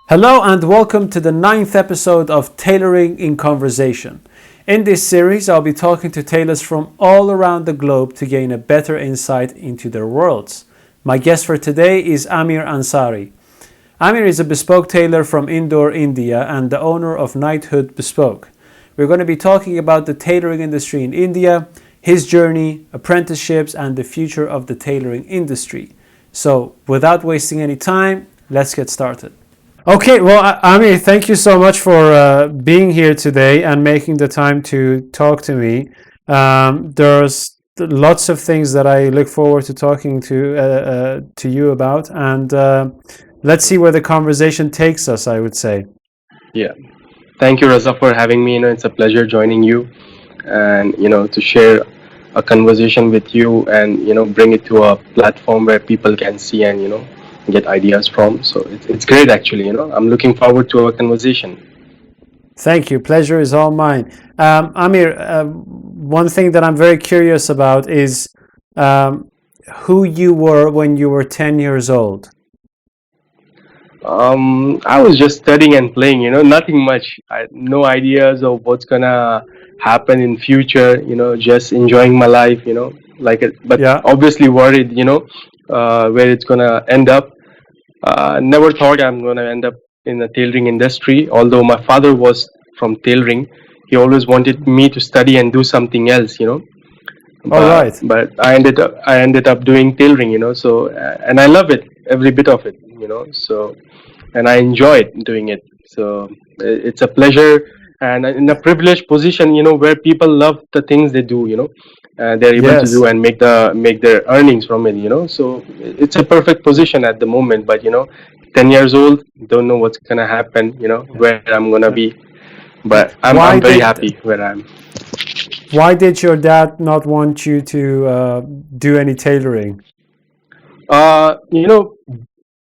Hello and welcome to the ninth episode of Tailoring in Conversation. In this series, I'll be talking to tailors from all around the globe to gain a better insight into their worlds. My guest for today is Aamir Ansari. Aamir is a bespoke tailor from Indore, India, and the owner of Knighthood Bespoke. We're going to be talking about the tailoring industry in India, his journey, apprenticeships, and the future of the tailoring industry. So, without wasting any time, let's get started. Okay, well, Aamir, thank you so much for being here today and making the time to talk to me. There's lots of things that I look forward to talking to you about, and let's see where the conversation takes us, I would say. Yeah. Thank you, Raza, for having me. It's a pleasure joining you and, to share a conversation with you and, bring it to a platform where people can see and, get ideas from. So it's great, actually. I'm looking forward to our conversation. Thank you. Pleasure is all mine. Aamir, one thing that I'm very curious about is who you were when you were 10 years old. I was just studying and playing, nothing much. No ideas of what's gonna happen in future, just enjoying my life, but Yeah. obviously worried, where it's gonna end up. Never thought I'm gonna end up in the tailoring industry. Although my father was from tailoring, he always wanted me to study and do something else, All But right. but I ended up doing tailoring, So and I love it, every bit of it, So and I enjoyed doing it. So it's a pleasure and in a privileged position, where people love the things they do, they're able to Yes. do and make their earnings from it, So it's a perfect position at the moment. But 10 years old, don't know what's gonna happen, where I'm gonna be. But I'm Why I'm very did happy where I'm. why did your dad not want you to do any tailoring? Uh, you know,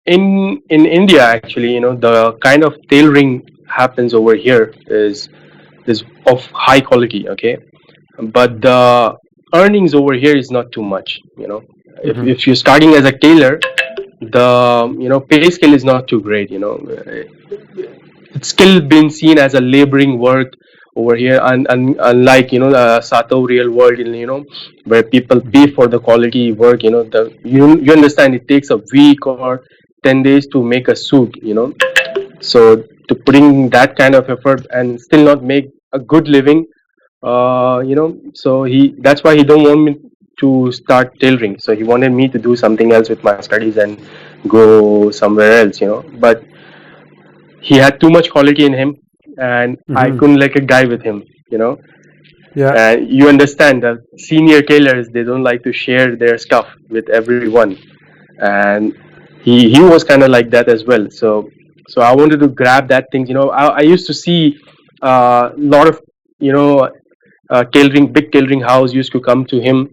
in India, actually, the kind of tailoring happens over here is of high quality, okay, but the earnings over here is not too much. Hmm. If you're starting as a tailor, the pay scale is not too great. It's still been seen as a laboring work over here, and unlike the Sato real world, where people pay for the quality work. You understand it takes a week or 10 days to make a suit. So to putting that kind of effort and still not make a good living, so that's why he don't want me to start tailoring. So he wanted me to do something else with my studies and go somewhere else. But he had too much quality in him, and I Hmm. couldn't let it die with him. Yeah. And you understand that senior tailors, they don't like to share their stuff with everyone, and he was kind of like that as well. So I wanted to grab that thing. I used to see a lot of you know tailoring, big tailoring house used to come to him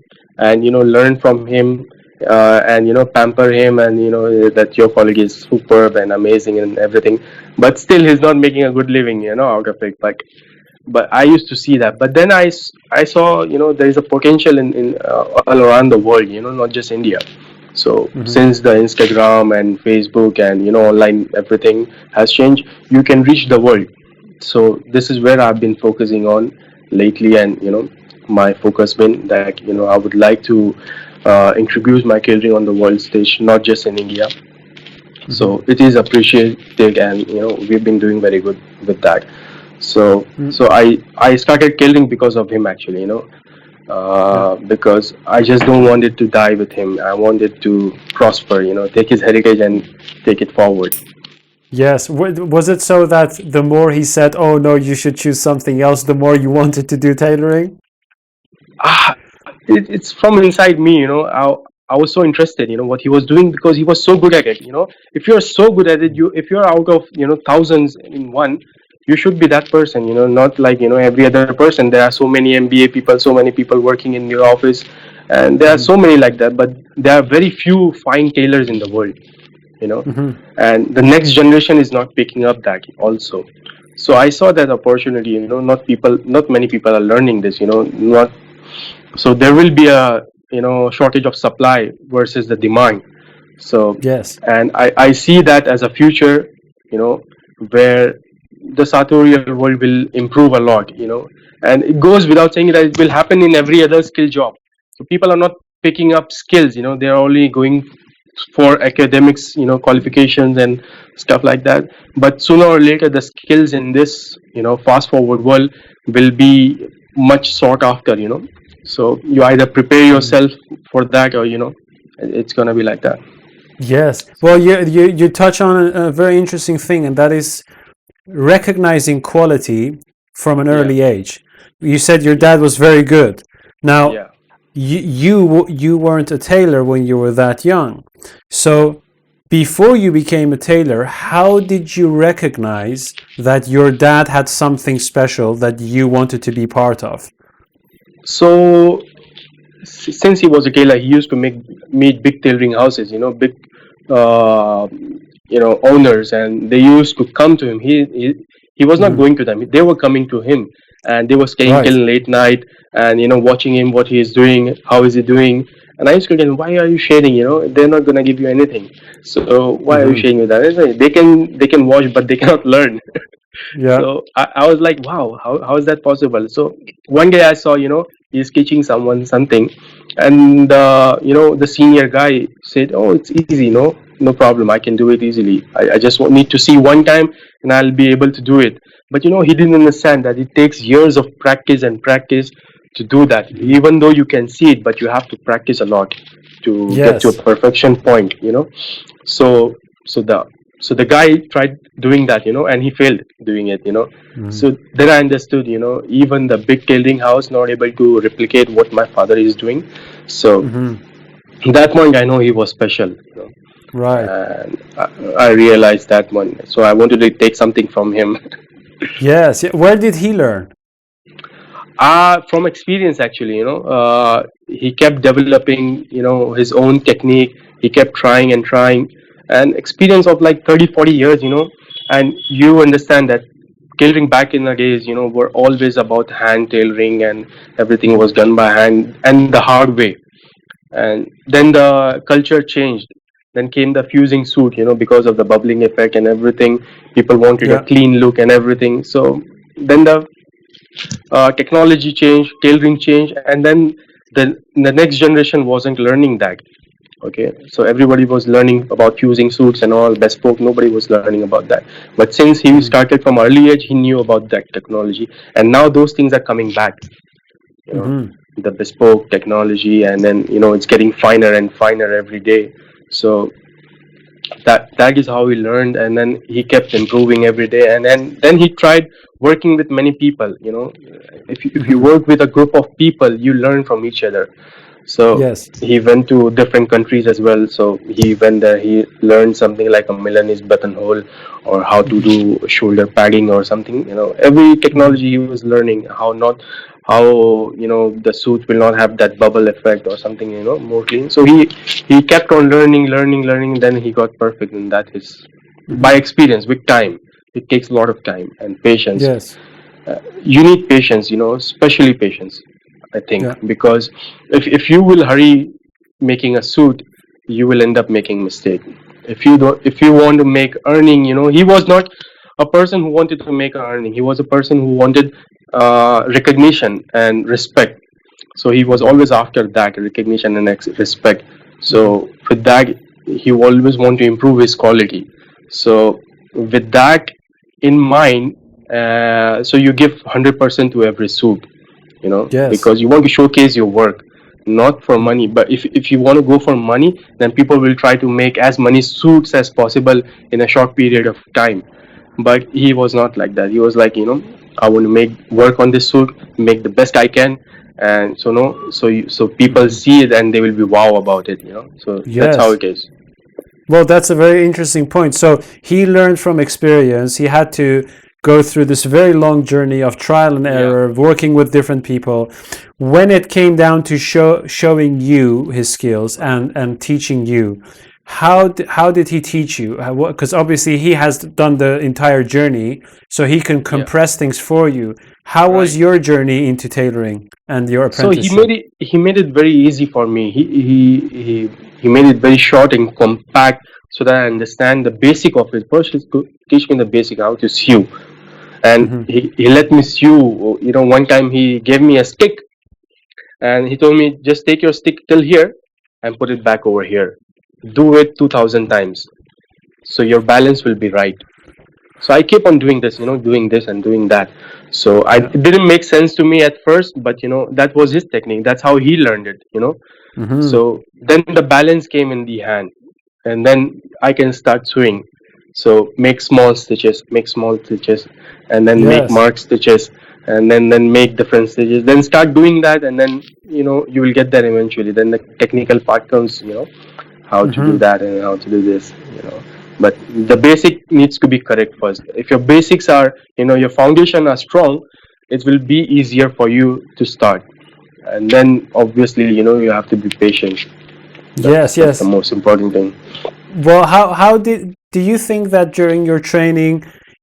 and learn from him, and pamper him, and that your colleague is superb and amazing and everything, but still he's not making a good living out of it. But I used to see that. But then I saw there is a potential in all around the world, not just India. So Hmm. since the Instagram and Facebook and online everything has changed, you can reach the world. So this is where I've been focusing on lately, and my focus been that I would like to introduce my tailoring on the world stage, not just in India. Hmm. So it is appreciated, and we've been doing very good with that. So Mm. so I started tailoring because of him, actually, Yeah. because I just don't want it to die with him. I want it to prosper, take his heritage and take it forward. Yes. Was it so that the more he said, "Oh no, you should choose something else," the more you wanted to do tailoring? It's from inside me. I was so interested, what he was doing, because he was so good at it. If you're so good at it, if you're out of thousands in one, you should be that person. Not like every other person. There are so many MBA people, so many people working in your office, and there are Hmm. so many like that. But there are very few fine tailors in the world. you know Hmm. and the next generation is not picking up that also. So I saw that opportunity. Not many people are learning this. Not So there will be a shortage of supply versus the demand. So, Yes. and I see that as a future. you know where the sartorial world will improve a lot, you know. And it goes without saying that it will happen in every other skill job. So people are not picking up skills, you know, they are only going for academics, you know, qualifications and stuff like that. But sooner or later, the skills in this, you know, fast forward world will be much sought after, you know. So you either prepare yourself for that, or, you know, it's gonna be like that. Yes. Well, you touch on a very interesting thing, and that is recognizing quality from an Yeah, early age. You said your dad was very good. Now, yeah. you weren't a tailor when you were that young. Yeah. So, before you became a tailor, how did you recognize that your dad had something special that you wanted to be part of? So since he was a tailor, he used to meet big tailoring houses, you know, big, uh, you know, owners, and they used to come to him. He was not Mhm. going to them; they were coming to him, and they were staying till Right. late night, and, you know, watching him, what he is doing, how is he doing. And I used to tell him, why are you sharing? You know, they're not gonna give you anything. So why are you Hmm. sharing with that? It's like, they can watch, but they cannot learn. Yeah. So I was like, wow, how is that possible? So one day I saw, you know, he's teaching someone something, and, you know, the senior guy said, oh, it's easy, no problem, I can do it easily. I just need to see one time, and I'll be able to do it. But, you know, he didn't understand that it takes years of practice and practice to do that. Mhm. Even though you can see it, but you have to practice a lot to get to a Yes. perfection point, you know. So so the so the guy tried doing that, you know, and he failed doing it, you know. Mhm. So then I understood, you know, even the big tailoring house not able to replicate what my father is doing. So Hmm. at that point I know he was special, you know. Right. And I realized that one, so I wanted to take something from him. Yes. Yeah. Where did he learn? From experience, actually, you know, he kept developing, you know, his own technique. He kept trying and trying, and experience of like 30, 40 years, you know. And you understand that tailoring back in the days, you know, were always about hand tailoring, and everything was done by hand and the hard way. And then the culture changed. Then came the fusing suit, you know, because of the bubbling effect and everything. People wanted a Yeah. clean look and everything. So then the technology changed, tailoring changed, and then the next generation wasn't learning that. Okay, so everybody was learning about using suits and all bespoke. Nobody was learning about that. But since he Mm. started from early age, he knew about that technology, and now those things are coming back. You know, Hmm. the bespoke technology, and then, you know, it's getting finer and finer every day. So that is how he learned, and then he kept improving every day, and then he tried working with many people, you know. If you Hmm. work with a group of people, you learn from each other. So Yes. he went to different countries as well. So he went there, he learned something like a Milanese buttonhole, or how to Hmm. do shoulder padding or something. You know, every Hmm. technology he was learning, how, you know, the suit will not have that bubble effect or something, you know, more clean. So he kept on learning. Then he got perfect, and that is by Hmm. experience with time. It takes a lot of time and patience. Yes. You need patience, you know, especially patience, I think, Yeah. because if you will hurry making a suit, you will end up making mistake. If you want to make earning, you know, he was not a person who wanted to make an earning. He was a person who wanted recognition and respect. So he was Hmm. always after that recognition and respect. Hmm. So with that, he always want to improve his quality. So with that in mind, so you give 100% to every suit, you know, Yes. because you want to showcase your work, not for money. But if you want to go for money, then people will try to make as many suits as possible in a short period of time. But he was not like that. He was like, you know, I want to make work on this suit, make the best I can. And so no, so people Hmm. see it and they will be wow about it, you know. So that's how Yes. it is. Well, that's a very interesting point. So he learned from experience. He had to go through this very long journey of trial and Yeah. error, working with different people. When it came down to showing you his skills and teaching you, how did he teach you? Because obviously he has done the entire journey, so he can Yeah. compress things for you. How was Right. your journey into tailoring and your So apprenticeship? he made it very easy for me. He made it very short and compact so that I understand the basic of it. First, he teach me the basic, how to sew, and Mm-hmm. he let me sew. One time he gave me a stick, and he told me, just take your stick till here and put it back over here. Do it 2,000 times, so your balance will be right. So I keep on doing this, doing this and doing that. So Yeah. it didn't make sense to me at first, but that was his technique. That's how he learned it. Mm-hmm. So then the balance came in the hand, and then I can start sewing. So make small stitches, and then make Yes. mark stitches, and then make different stitches. Then start doing that, and then you will get there eventually. Then the technical part comes, how to do Mm-hmm. that and how to do this. But the basic needs to be correct first. If your basics are, your foundation are strong, it will be easier for you to start. And then obviously, you have to be patient. That's Yes, that's the yes. most important thing. Well, how do you think that during your training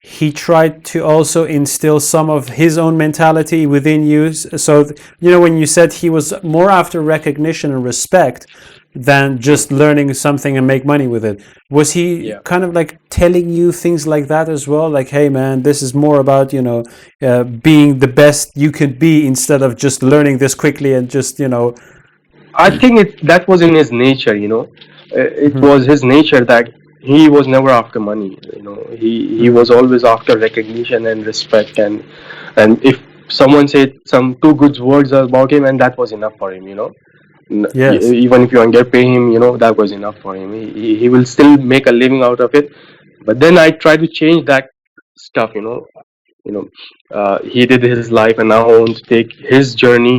he tried to also instill some of his own mentality within you? So, when you said he was more after recognition and respect than just learning something and make money with it, was he Yeah. kind of like telling you things like that as well? Like, hey, man, this is more about, being the best you could be instead of just learning this quickly and just. I think that was in his nature. It Mhm, was his nature that he was never after money. He mhm. was always after recognition and respect, and if someone said some two good words about him, and that was enough for him. Yes. Even if you underpay him, that was enough for him. He will still make a living out of it. But then I try to change that stuff. you know he did his life, and now I want to take his journey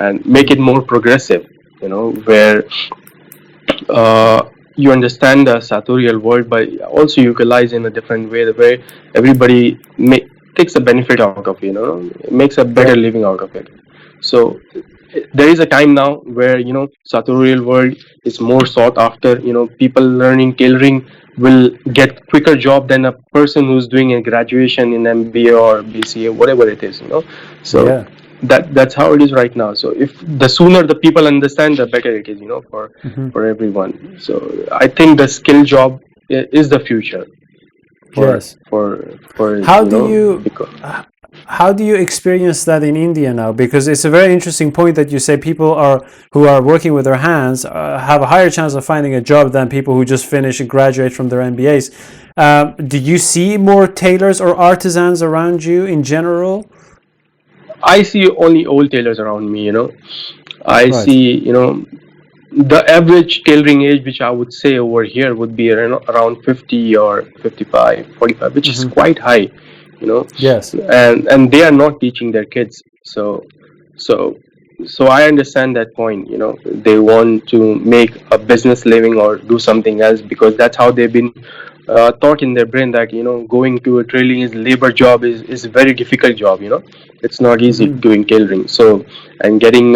and make Mhm. it more progressive, where you understand the sartorial world, but also utilize in a different way, the way everybody takes a benefit out of it, makes a better Yeah. living out of it. So there is a time now where sartorial world is more sought after. People learning tailoring will get quicker job than a person who's doing a graduation in MBA or BCA, whatever it is. So Yeah. that's how it is right now. So if the sooner the people understand, the better it is, for Mhm. everyone. So I think the skill job is the future for Yes. for for How do you because h- how do you experience that in India now? Because it's a very interesting point that you say people are who are working with their hands have a higher chance of finding a job than people who just finish and graduate from their MBAs. Do you see more tailors or artisans around you in general? I see only old tailors around me. I Right. see, the average tailoring age, which I would say over here would be around 50 or 55, 45, which is Hmm. quite high, you know, Yes. and they are not teaching their kids. So, so I understand that point. They want to make a business living or do something else because that's how they've been taught in their brain that going to a trailing is labor job is a very difficult job. It's not easy Hmm. doing tailoring. So and getting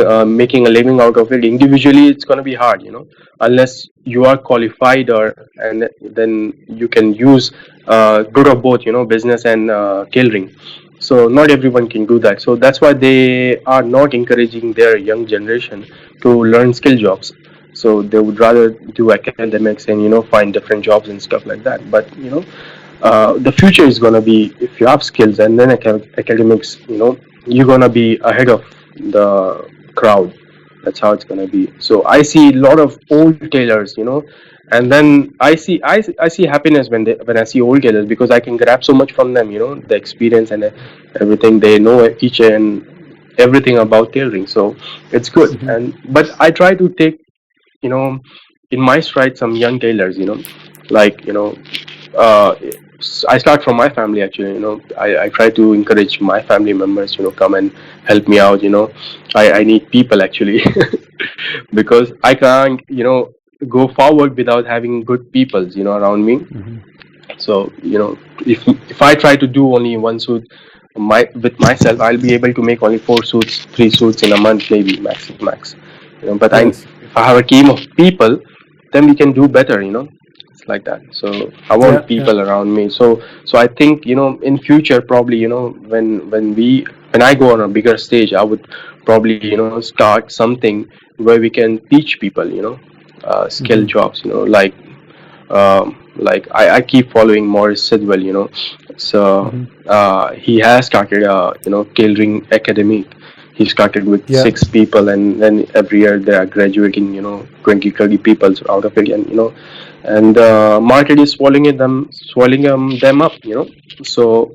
making a living out of it individually, it's going to be hard. Unless you are qualified, or and then you can use good of both. Business and tailoring. So not everyone can do that. So that's why they are not encouraging their young generation to learn skill jobs. So they would rather do academics and find different jobs and stuff like that. But the future is gonna be, if you have skills and then academics, you're gonna be ahead of the crowd. That's how it's gonna be. So I see a lot of old tailors, and then I see happiness when I see old tailors, because I can grab so much from them. The experience and everything, they know each and everything about tailoring. So it's good. Hmm. And but I try to take you know in my stride some young tailors. Like uh, I start from my family actually. I try to encourage my family members, come and help me out. I need people actually because I can't, go forward without having good people, around me. Hmm. So, if I try to do only one suit with myself, I'll be able to make only four suits, three suits in a month, maybe max. But Yes. if I have a team of people, then we can do better. It's like that. So I want Yeah. Yeah. people around me. So I think in future, probably when I go on a bigger stage, I would probably start something where we can teach people skill Hmm. jobs, like Like I keep following Morris Sidwell, so Hmm. he has started Tailoring Academy. He started with Yeah. 6 people, and then every year they are graduating, 20, 30 people out of it, and and the market is swallowing them up, So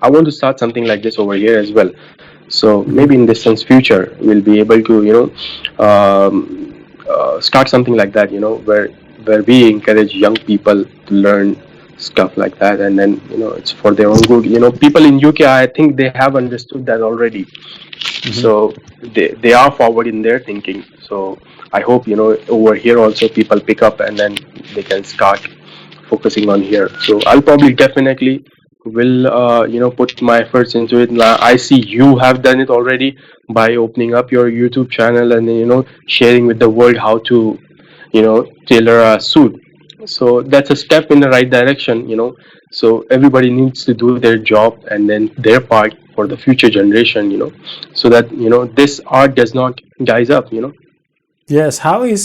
I want to start something like this over here as well. So maybe Hmm. in distant future we'll be able to start something like that, where we encourage young people to learn stuff like that, and then it's for their own good. People in UK, I think they have understood that already, Hmm. so they are forward in their thinking. So I hope over here also people pick up, and then they can start focusing on here. So I'll probably definitely will put my efforts into it. Now, I see you have done it already by opening up your YouTube channel, and sharing with the world how to tailor a suit. So that's a step in the right direction. So everybody needs to do their job and then their part for the future generation, so that this art does not guys up. Yes. How is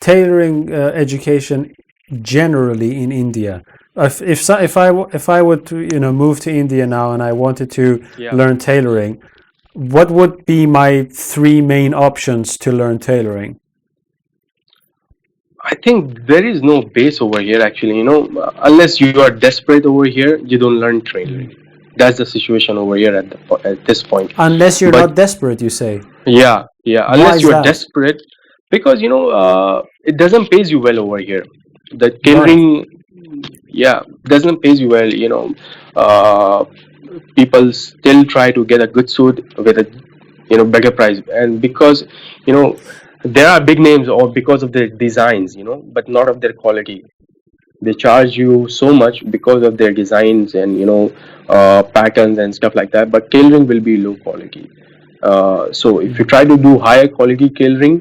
tailoring education generally in India? If I would to, move to India now and I wanted to Yeah. learn tailoring, what would be my three main options to learn tailoring? I think there is no base over here actually, unless you are desperate over here, you don't learn tailoring. That's the situation over here at this point. Unless you're But not desperate, you say. yeah, Why unless is you are that? desperate, because it doesn't pays you well over here. The Right. tailoring, yeah, doesn't pays you well. Uh, People still try to get a good suit with a better price, and because you know there are big names, or because of their designs, but not of their quality. They charge you so much because of their designs and patterns and stuff like that, but tailoring will be low quality. So if you Mhm. try to do higher quality tailoring,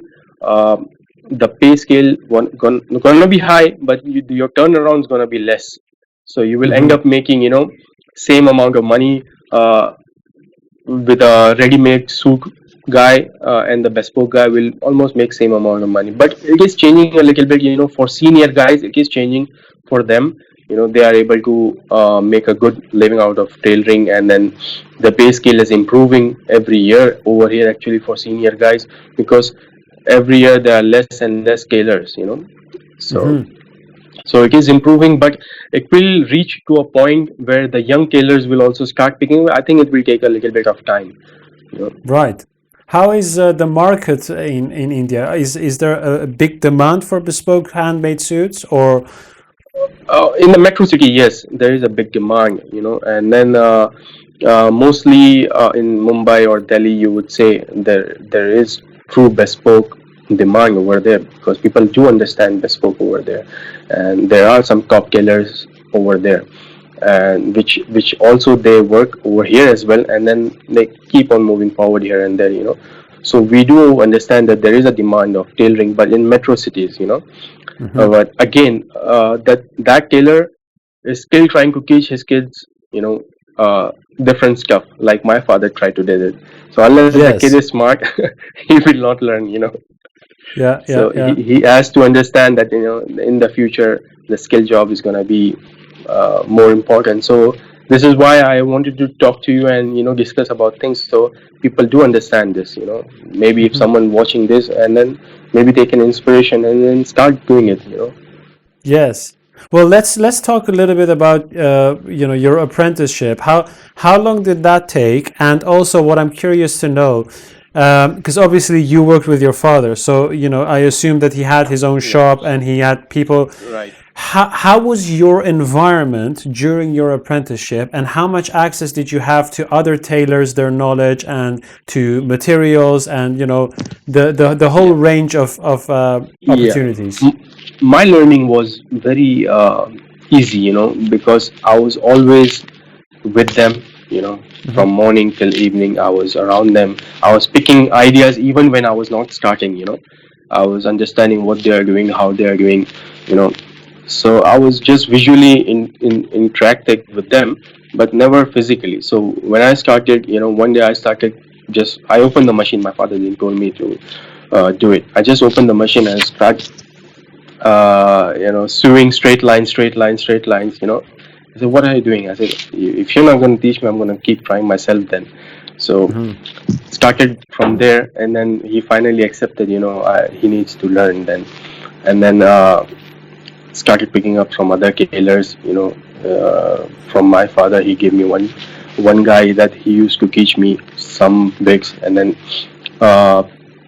uh, the pay scale gonna be high, but your turnaround is gonna be less. So you will end Mhm. up making same amount of money with a ready-made suit guy, and the bespoke guy will almost make same amount of money. But it is changing a little bit, for senior guys. It is changing for them. They are able to make a good living out of tailoring, and then the pay scale is improving every year over here actually for senior guys, because every year there are less and less tailors. So Mhm. so it is improving, but it will reach to a point where the young tailors will also start picking. I think it will take a little bit of time. You know. Right. How is the market in India? Is there a big demand for bespoke handmade suits, or In the metro city, yes, there is a big demand. And then mostly in Mumbai or Delhi, you would say there is true bespoke demand over there, because people do understand bespoke over there, and there are some top tailors over there, and which also they work over here as well, and then they keep on moving forward here and there. So we do understand that there is a demand of tailoring, but in metro cities. Mhm. But again, that tailor is still trying to teach his kids, you know, uh, different stuff, like my father tried to do it. So unless the kid is yes, smart, he will not learn. yeah, yeah, So he, yeah. he has to understand that in the future the skill job is going to be more important. So this is why I wanted to talk to you and discuss about things, so people do understand this. Maybe if Mhm. someone watching this, and then maybe take an inspiration and then start doing it. Yes. Well, let's talk a little bit about your apprenticeship. How long did that take? And also, what I'm curious to know, because obviously you worked with your father, so I assume that he had his own Yeah. shop and he had people. Right. How was your environment during your apprenticeship, and how much access did you have to other tailors, their knowledge, and to materials, and the whole Yeah. range of Yeah. opportunities? My learning was very easy, because I was always with them, from Hmm. morning till evening. I was around them. I was picking ideas even when I was not starting. I was understanding what they are doing, how they are doing, you know. So I was just visually interacting with them, but never physically. So when I started, one day I started, just I opened the machine. My father didn't told me to do it. I just opened the machine and sewing straight lines, straight lines, straight lines. I said, what are you doing? I said, if you're not going to teach me, I'm going to keep trying myself then. So Hmm. started from there, and then he finally accepted, he needs to learn then. And then started picking up from other tailors, from my father. He gave me one guy that he used to teach me some bits, and then uh,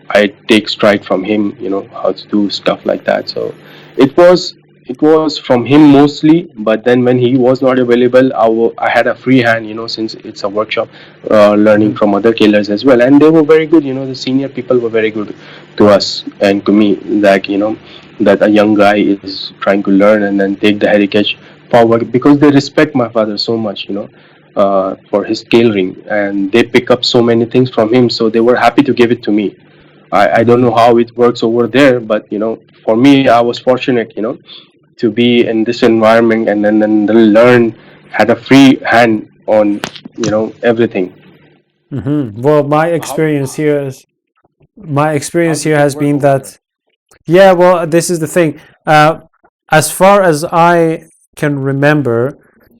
I take stride from him, how to do stuff like that. So it was it was from him mostly, but then when he was not available, I had a free hand, since it's a workshop, learning Hmm. from other tailors as well, and they were very good. The senior people were very good to us and to me, that that a young guy is trying to learn and then take the heritage forward, because they respect my father so much, for his tailoring, and they pick up so many things from him, so they were happy to give it to me. I don't Hmm. know how it works over there, but for me, I was fortunate, to be in this environment, and then learn, had a free hand on everything. Well, How my how experience does here it has work been over there? that, yeah, well, this is the thing. As far as I can remember,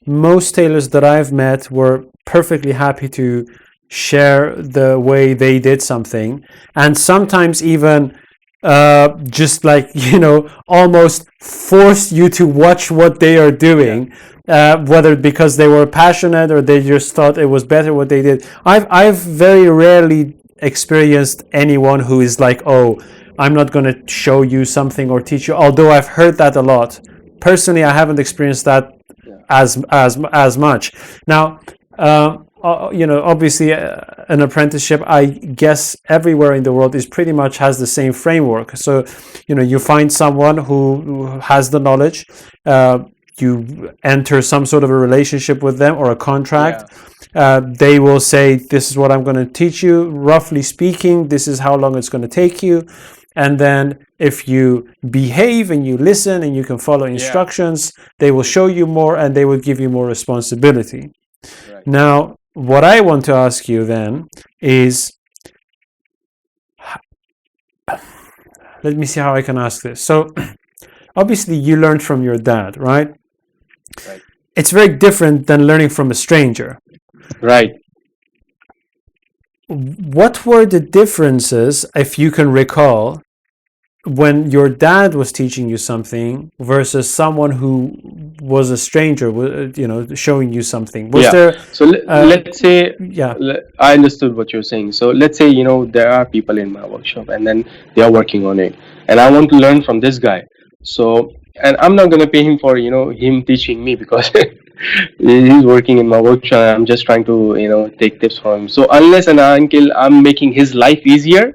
most tailors that I've met were perfectly happy to share the way they did something, and Yeah, sometimes even just like, almost force you to watch what they are yeah, doing, whether because they were passionate or they just thought it was better what they did. I've very rarely experienced anyone who is like, oh, I'm not going to show you something or teach you. Although I've heard that a lot. Personally, I haven't experienced that yeah, as much. Now, obviously, an apprenticeship, I guess, everywhere in the world is pretty much has the same framework. So, you find someone who has the knowledge. Uh, you enter some sort of a relationship with them or a contract. yeah, They will say, this is what I'm going to teach you. Roughly speaking, this is how long it's going to take you. And then if you behave and you listen and you can follow yeah. instructions, they will True. show you more and they will give you more responsibility. Right. Now, what I want to ask you then is, let me see how I can ask this. So, obviously, you learned from your dad, right? Right. It's very different than learning from a stranger. Right. What were the differences, if you can recall, when your dad was teaching you something versus someone who was a stranger, showing you something? Was Yeah. there, So let's say, yeah, I understood what you're saying. So let's say, there are people in my workshop, and then they are working on it, and I want to learn from this guy. So, and I'm not gonna pay him for him teaching me, because he's working in my workshop. I'm just trying to take tips from him. So unless and until I'm making his life easier,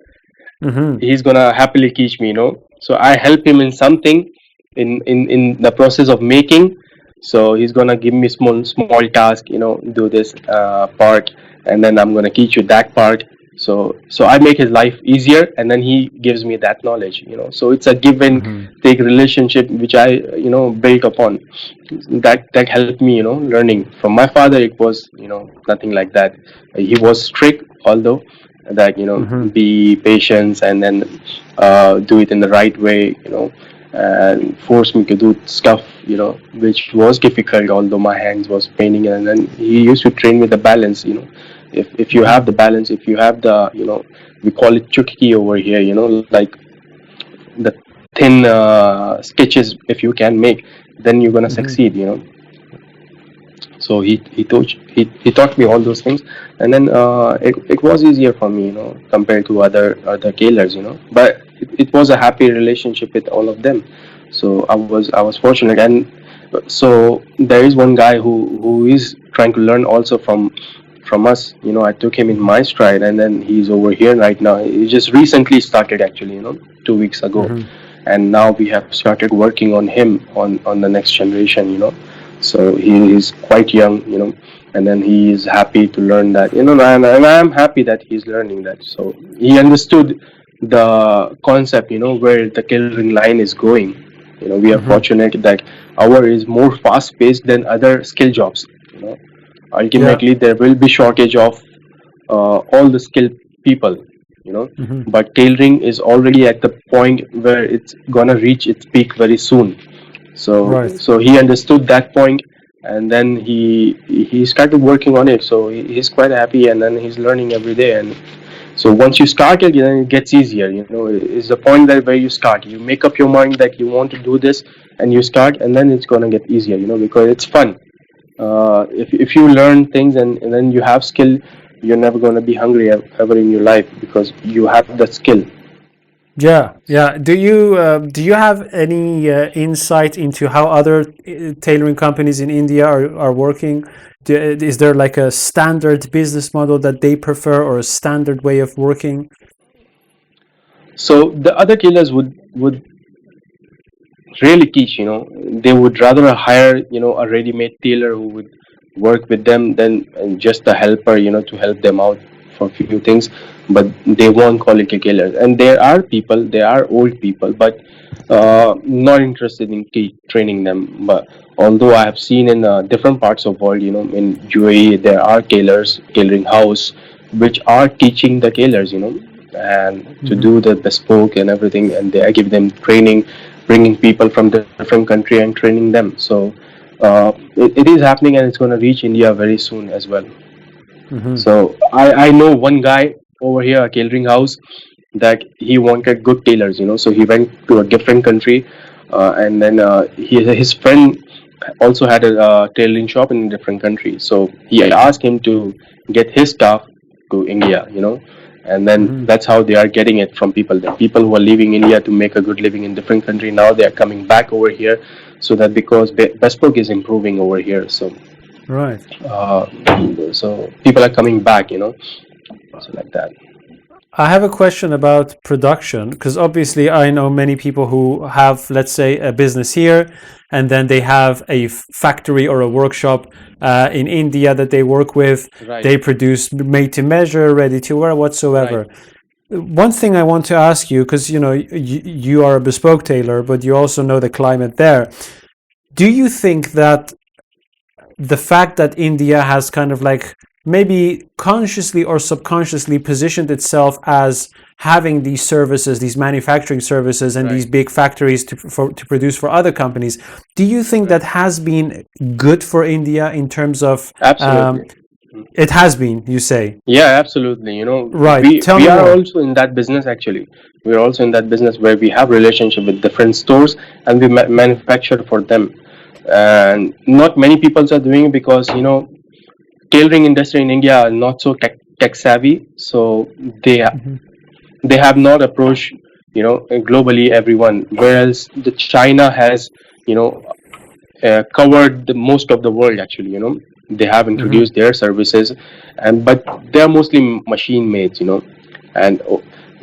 mm-hmm, he's gonna happily teach me. So I help him in something, in the process of making. So he's gonna give me small task, do this part, and then I'm gonna teach you that part. So I make his life easier, and then he gives me that knowledge. So it's a give and mm-hmm, take relationship, which I built upon. That helped me, learning from my father. It was nothing like that. He was strict, although, that mm-hmm, be patient, and then do it in the right way, and force me to do stuff, which was difficult, although my hands was paining. And then he used to train with the balance. If you have mm-hmm, the balance, if you have the, we call it chukki over here, like the thin sketches, if you can make, then you're gonna mm-hmm. succeed. So he taught me all those things, and then it was easier for me, compared to other tailors, but it was a happy relationship with all of them. So I was fortunate. And so there is one guy who is trying to learn also from us. I took him in Mm-hmm. my stride, and then he's over here right now. He just recently started, actually, 2 weeks ago, Mm-hmm. and now we have started working on him, on the next generation. So he is quite young, and then he is happy to learn that, and I'm happy that he's learning that. So he understood the concept, where the tailoring line is going. We are Mm-hmm. fortunate that our is more fast paced than other skill jobs. Yeah. Ultimately there will be shortage of all the skilled people. you know. Hmm. But tailoring is already at the point where it's gonna reach its peak very soon. Right. So he understood that point, and then he started working on it. So he's quite happy, and then he's learning every day. And so once you start it, then it gets easier. You know, it's the point that where you start. You make up your mind that you want to do this, and you start, and then it's gonna get easier. You know, because it's fun. If you learn things and then you have skill, you're never gonna be hungry ever in your life because you have the skill. Yeah, yeah. Do you have any insight into how other tailoring companies in India are working? Is there like a standard business model that they prefer, or a standard way of working? So the other tailors would really teach. You know, they would rather hire, you know, a ready-made tailor who would work with them than just a helper, you know, to help them out for a few things. But they won't call it a tailor. And there are people, there are old people, but not interested in training them. But although I have seen in different parts of world, you know, in UAE there are tailors, tailoring house, which are teaching the tailors, you know, and to Hmm. do the bespoke and everything, and they give them training, bringing people from different country and training them. So it is happening, and it's going to reach India very soon as well. Hmm. So I know one guy over here, a tailoring house, that he wanted good tailors, you know. So he went to a different country, and then his friend also had a tailoring shop in a different country. So he asked him to get his staff to India, you know, and then Hmm. that's how they are getting it from people. The people who are leaving India to make a good living in different country, now they are coming back over here, so that because bespoke is improving over here. Right. Uh, so people are coming back, you know, so like that. I have a question about production, because obviously I know many people who have, let's say, a business here, and then they have a factory or a workshop in India that they work with. Right, They produce made to measure, ready to wear, right. whatsoever. One thing I want to ask you, because you are a bespoke tailor, but you also know the climate there. Do you think that the fact that India has kind of like maybe consciously or subconsciously positioned itself as having these services, these manufacturing services, and these Right, big factories to produce for other companies, do you think that right. has been good for India in terms of Absolutely. it has been, you say? Yeah, absolutely. You know, Right. we Tell we me are more. also in that business actually. We are also in that business where we have relationship with different stores and we manufacture for them. And not many people are doing it because, you know, tailoring industry in India are not so tech savvy. So they Hmm. they have not approached, you know, globally everyone. Whereas the China has, you know, covered the most of the world actually. You know, they have Hmm. introduced their services, and but they are mostly machine made, you know, and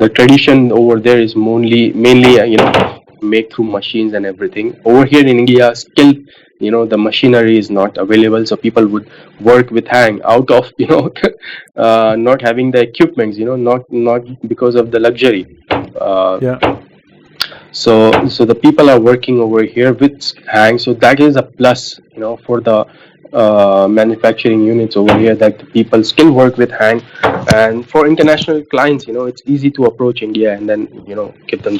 the tradition over there is mainly you know, made through machines and everything. Over here in India still, you know, the machinery is not available, so people would work with hand out of, you know, not having the equipments, you know, not because of the luxury. uh, Yeah. so the people are working over here with hang, so that is a plus, you know, for the manufacturing units over here, that the people still work with hang. And for international clients, you know, it's easy to approach India and then, you know, give them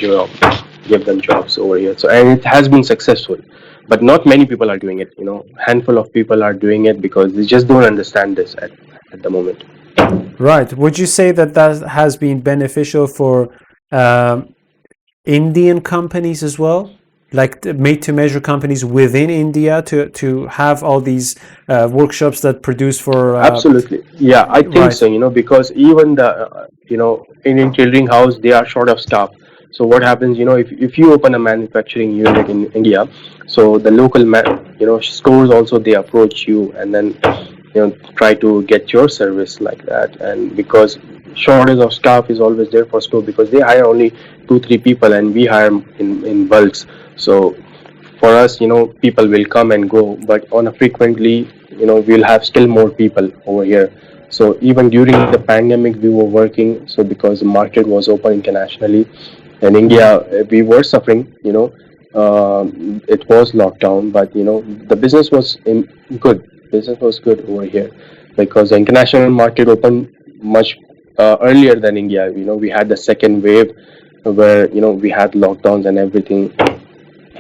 jobs over here. So and it has been successful, but not many people are doing it, you know. Handful of people are doing it because they just don't understand this at the moment. Right. Would you say that that has been beneficial for um, Indian companies as well, like made-to-measure companies within India to have all these workshops that produce for Absolutely. Yeah, I think so, right. you know, because even the, you know, Indian tailoring house, they are short of staff. So what happens, you know, if you open a manufacturing unit in India, so the local, you know, stores also, they approach you and then, you know, try to get your service like that. And because shortage of staff is always there for store, because they hire only two, three people and we hire in bulks. So for us, you know, people will come and go, but on a frequently, you know, we'll have still more people over here. So even during the pandemic we were working, so because the market was open internationally, in India Mhm. we were suffering, you know. It was lockdown, but you know, the business was good. Business was good over here because the international market opened much earlier than India. We had the second wave where we had lockdowns and everything,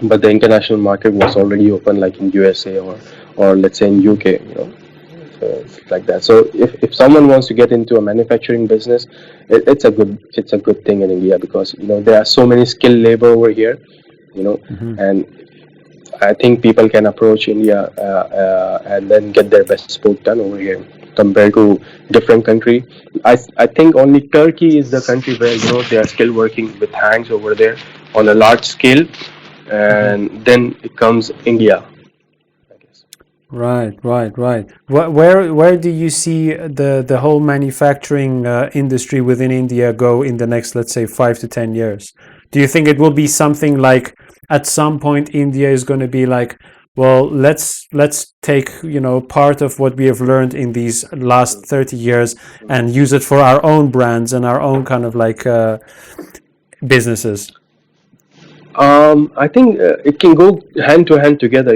but the international market was already open, like in USA or let's say in UK. So it's like that. So if someone wants to get into a manufacturing business, it's a good thing in India, because there are so many skilled labor over here, and I think people can approach India and then get their bespoke done over here compared to different country. I think only Turkey is the country where they are still working with hands over there on a large scale, and then it comes India, I guess. Right, right, right. Where do you see the whole manufacturing industry within India go in the next, let's say, 5 to 10 years? Do you think it will be something like at some point India is going to be like, well, let's take part of what we have learned in these last 30 years and use it for our own brands and our own kind of like businesses? I think it can go hand to hand together.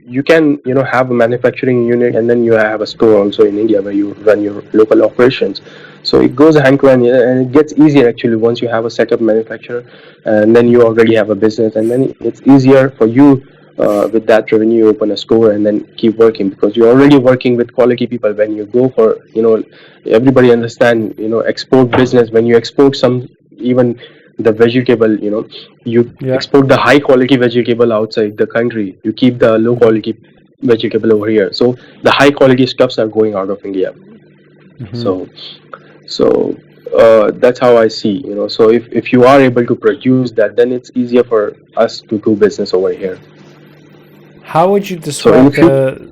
You can have a manufacturing unit, and then you have a store also in India where you run your local operations. So it goes hand to hand, and it gets easier actually once you have a setup manufacturer, and then you already have a business, and then it's easier for you with that revenue open a store and then keep working, because you're already working with quality people. When you go for everybody understand export business. When you export some, even the vegetable, you Yeah. export the high quality vegetable outside the country, you keep the low quality vegetable over here, so the high quality stuffs are going out of India. So that's how I see. So if you are able to produce that, then it's easier for us to do business over here. How would you So describe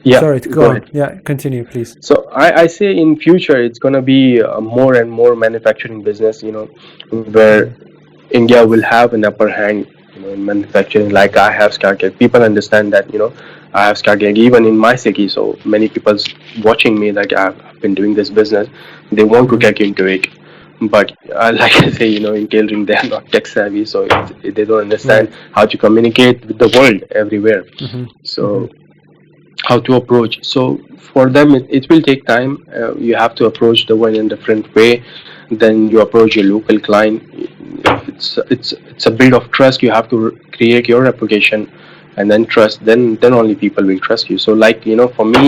yeah, Sorry, go go on. ahead. Yeah, continue, please. So I say in future it's gonna be more and more manufacturing business, where India will have an upper hand, in manufacturing. Like I have started, people understand that, I have started even in my city. So many people's watching me, like I've been doing this business. They want to get into it, but like I say, in tailoring, they are not tech savvy, so they don't understand Right. how to communicate with the world everywhere. So how to approach. So for them, it will take time. You have to approach the one in a different way. Then you approach your local client. It's a build of trust. You have to create your reputation, and then trust. Then only people will trust you. So like for me,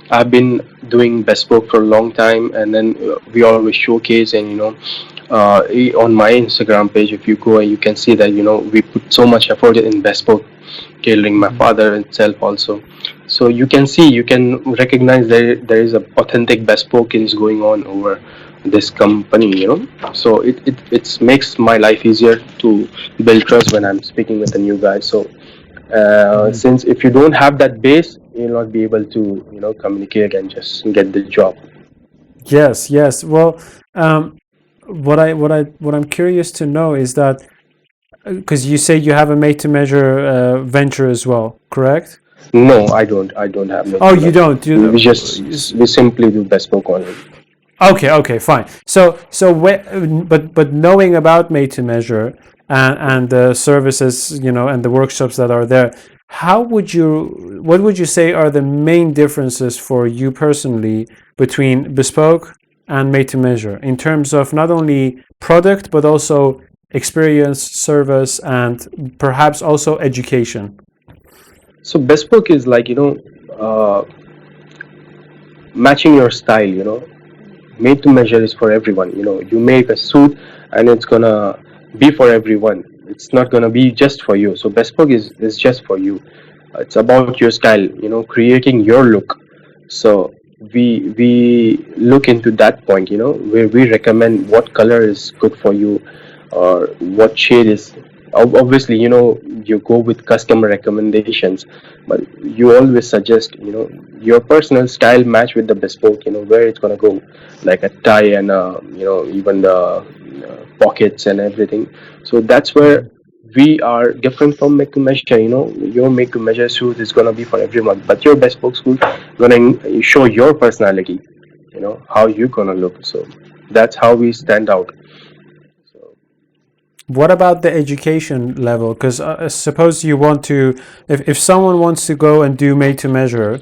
I've been doing bespoke for a long time, and then we always showcase, and on my Instagram page, if you go, you can see that we put so much effort in bespoke tailoring. My father itself also. So you can see, you can recognize there is a authentic bespoke is going on over this company. So it makes my life easier to build trust when I'm speaking with a new guy. So since if you don't have that base, you'll not be able to communicate and just get the job. Yes, yes. Well, what I'm curious to know is that because you say you have a made-to-measure venture as well, correct? No, I don't have make Oh, to you measure. don't. We simply do bespoke only. Okay, okay, fine. But knowing about made to measure and the services, and the workshops that are there, what would you say are the main differences for you personally between bespoke and made to measure in terms of not only product but also experience, service, and perhaps also education? So bespoke is like matching your style. Made to measure is for everyone. You make a suit, and it's gonna be for everyone. It's not gonna be just for you. So bespoke is just for you. It's about your style, creating your look. So we look into that point, where we recommend what color is good for you, or what shade is. Obviously, you go with customer recommendations, but you always suggest, your personal style match with the bespoke, where it's gonna go, like a tie and even the pockets and everything. So that's where we are different from make to measure. Your make to measure suit is gonna be for everyone, but your bespoke suit gonna show your personality. How you gonna look. So that's how we stand out. So What about the education level? Because suppose you if someone wants to go and do made to measure,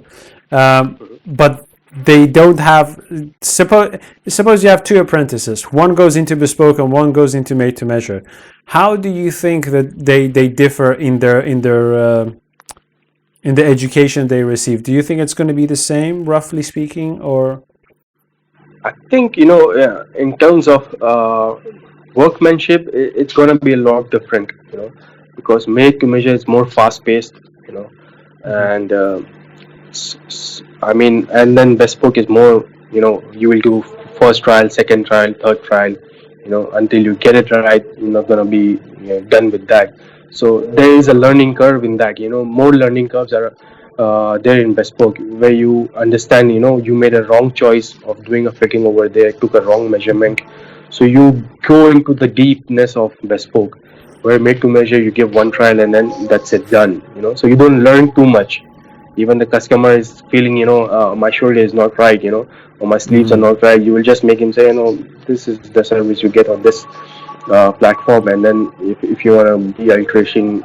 but they don't have, suppose you have two apprentices, one goes into bespoke and one goes into made to measure. How do you think that they differ in the education they receive? Do you think it's going to be the same, roughly speaking, or? I think, in terms of workmanship, it's going to be a lot different, because made to measure is more fast paced, and I mean, and then bespoke is more, you will do first trial, second trial, third trial, until you get it right. You're not going to be, done with that. So there is a learning curve in that, more learning curves are there in bespoke, where you understand, you made a wrong choice of doing a fitting over there, took a wrong measurement. So you go into the deepness of bespoke, where made to measure, you give one trial and then that's it, done, so you don't learn too much. Even the customer is feeling, my shoulder is not right, or my sleeves are not right, you will just make him say, this is the service you get on this platform. And then if you want to be altering,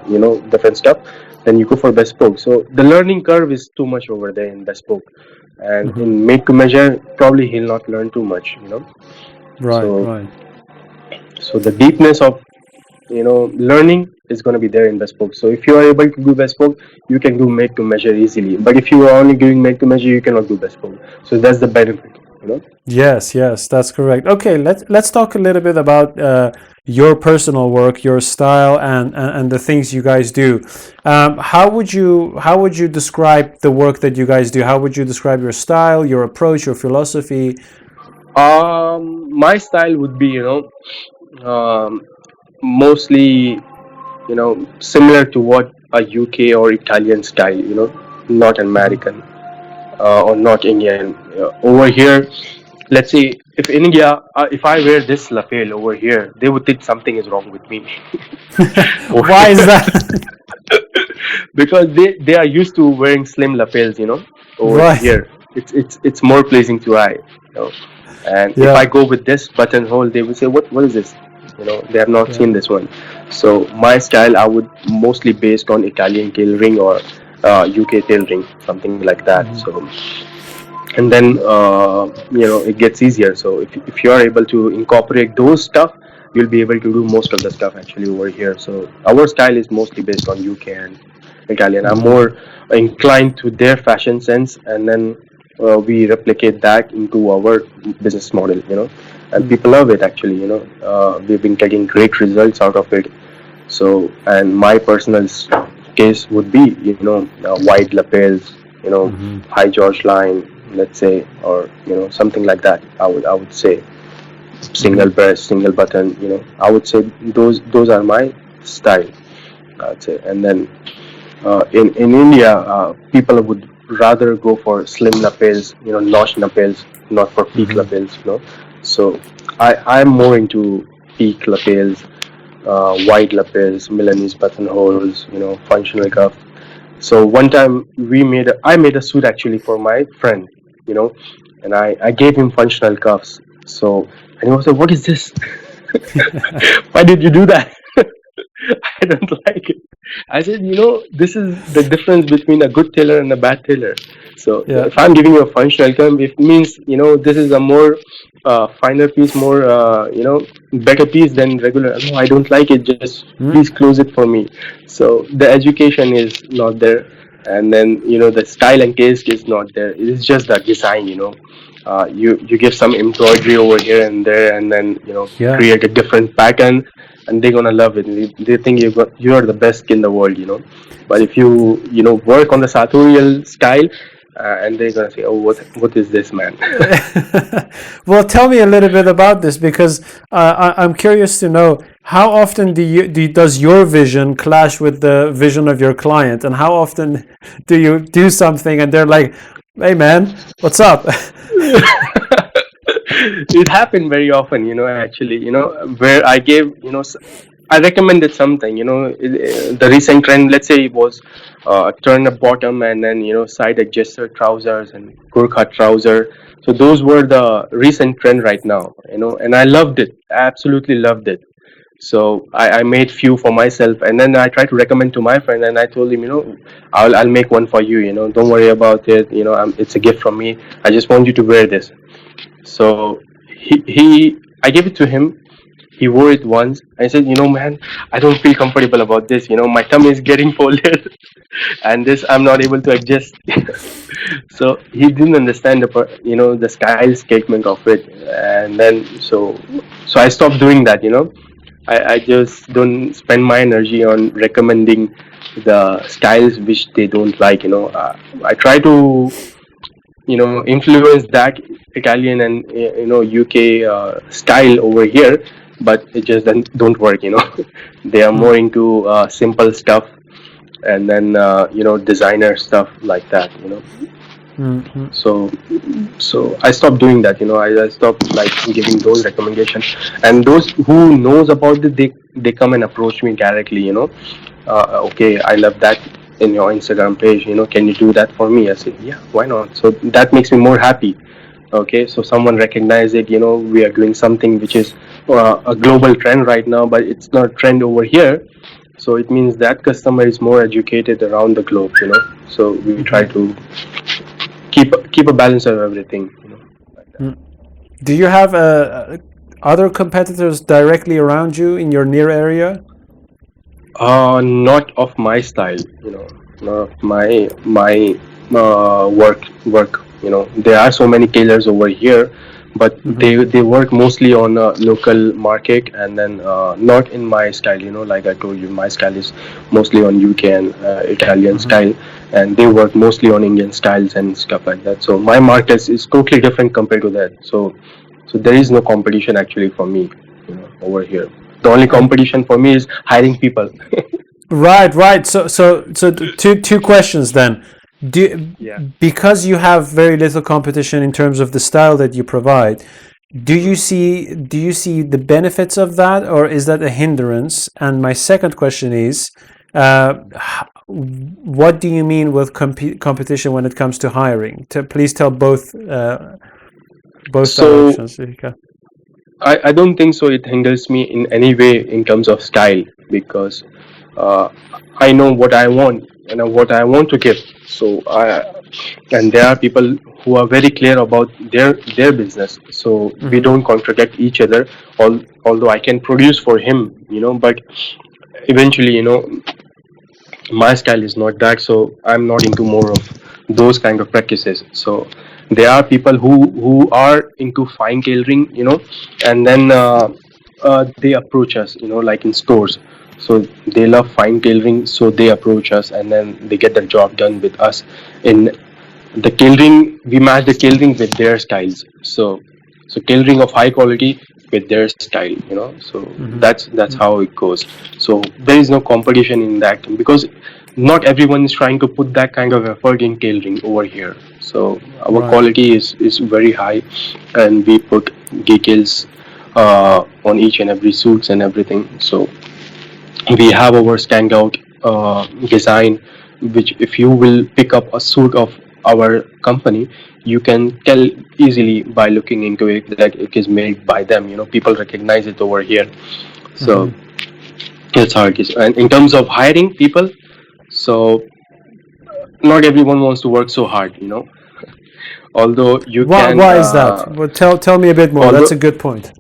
different stuff, then you go for bespoke. So the learning curve is too much over there in bespoke, and in made to measure, probably he'll not learn too much, Right, so right. so the deepness of, learning is going to be there in bespoke. So if you are able to do bespoke, you can do made to measure easily. But if you are only doing made to measure, you cannot do bespoke. So that's the benefit, Yes, yes, that's correct. Okay, let's talk a little bit about your personal work, your style, and the things you guys do. How would you describe the work that you guys do? How would you describe your style, your approach, your philosophy? My style would be, mostly, similar to what a UK or Italian style, not American, or not Indian. Over here, let's say if in India, if I wear this lapel over here, they would think something is wrong with me. Why is that? Because they are used to wearing slim lapels, over Right. here. It's more pleasing to eye, And if I Yeah. go with this buttonhole, they will say, what is this? They have not Yeah. seen this one. So my style, I would mostly based on Italian tailoring or UK tailoring, something like that. So, and then it gets easier. So if you are able to incorporate those stuff, you'll be able to do most of the stuff actually over here. So our style is mostly based on UK and Italian. I'm more inclined to their fashion sense, and then we replicate that into our business model, and people love it actually. We've been getting great results out of it. So, and my personal case would be, wide lapels, high George line, let's say, or something like that. I would say single breast, single button. I would say those are my style. I'd say, and then in India, people would rather go for slim lapels, notch lapels, not for peak lapels. So I'm more into peak lapels, wide lapels, Milanese buttonholes, functional cuff. So one time I made a suit actually for my friend, you know, and I gave him functional cuffs. So, and he was like, "What is this? Why did you do that?" I don't like it. I said, this is the difference between a good tailor and a bad tailor. So Yeah. if I'm giving you a functional term, it means, this is a more finer piece, more, better piece than regular. No, I don't like it. Just please close it for me. So the education is not there. And then, the style and taste is not there. It's just the design, you give some embroidery over here and there, and then, Yeah. create a different pattern, and they're gonna love it. They think you are the best in the world, But if you work on the sartorial style, and they're gonna say, "Oh, what is this, man?" Well, tell me a little bit about this, because I'm curious to know how often does your vision clash with the vision of your client, and how often do you do something and they're like, "Hey, man, what's up?" It happened very often, actually, where I gave, I recommended something, the recent trend, let's say it was turn up bottom, and then, side adjuster trousers and Gurkha trouser. So those were the recent trend right now, and I loved it, absolutely loved it. So I made few for myself, and then I tried to recommend to my friend, and I told him, I'll make one for you. Don't worry about it. It's a gift from me. I just want you to wear this. So I gave it to him. He wore it once. I said, man, I don't feel comfortable about this. My tummy is getting folded, and this I'm not able to adjust. So he didn't understand the style statement of it, and then so I stopped doing that. I just don't spend my energy on recommending the styles which they don't like. I try to influence that Italian and UK style over here, but it just don't work. They are more into simple stuff, and then designer stuff like that. So I stopped doing that. I stopped like giving those recommendations, and those who knows about it, they come and approach me directly. Okay, I love that in your Instagram page. Can you do that for me? I said, yeah, why not? So that makes me more happy. Okay, so someone recognized it. We are doing something which is a global trend right now, but it's not a trend over here. So it means that customer is more educated around the globe. So we try to keep a balance of everything. Like that. Do you have other competitors directly around you in your near area? Not of my style. Not of my work. There are so many tailors over here, but they work mostly on local market, and then not in my style. Like I told you, my style is mostly on UK and Italian style, and they work mostly on Indian styles and stuff like that. So my market is totally different compared to that. So there is no competition actually for me, over here. The only competition for me is hiring people. Right. So two questions then. Yeah. Because you have very little competition in terms of the style that you provide, do you see the benefits of that, or is that a hindrance? And my second question is, what do you mean with competition when it comes to hiring? Please tell both So directions, if you can. I don't think so. It hinders me in any way in terms of style, because uh, I know what I want and what I want to give. And there are people who are very clear about their business. So we don't contradict each other. Although I can produce for him, but eventually, my style is not that, so I'm not into more of those kind of practices. So there are people who are into fine tailoring, and then they approach us, like in stores. So they love fine tailoring, so they approach us, and then they get the job done with us. In the tailoring, we match the tailoring with their styles. So tailoring of high quality with their style. So that's how it goes. So there is no competition in that, because not everyone is trying to put that kind of effort in tailoring over here. So our Right. quality is very high, and we put details on each and every suits and everything. So we have our standout design, which if you will pick up a suit of our company, you can tell easily by looking into it that it is made by them. People recognize it over here. So that's how it is. And in terms of hiring people, so not everyone wants to work so hard. Although you Why? can Why is that? Well, tell me a bit more. although That's a good point.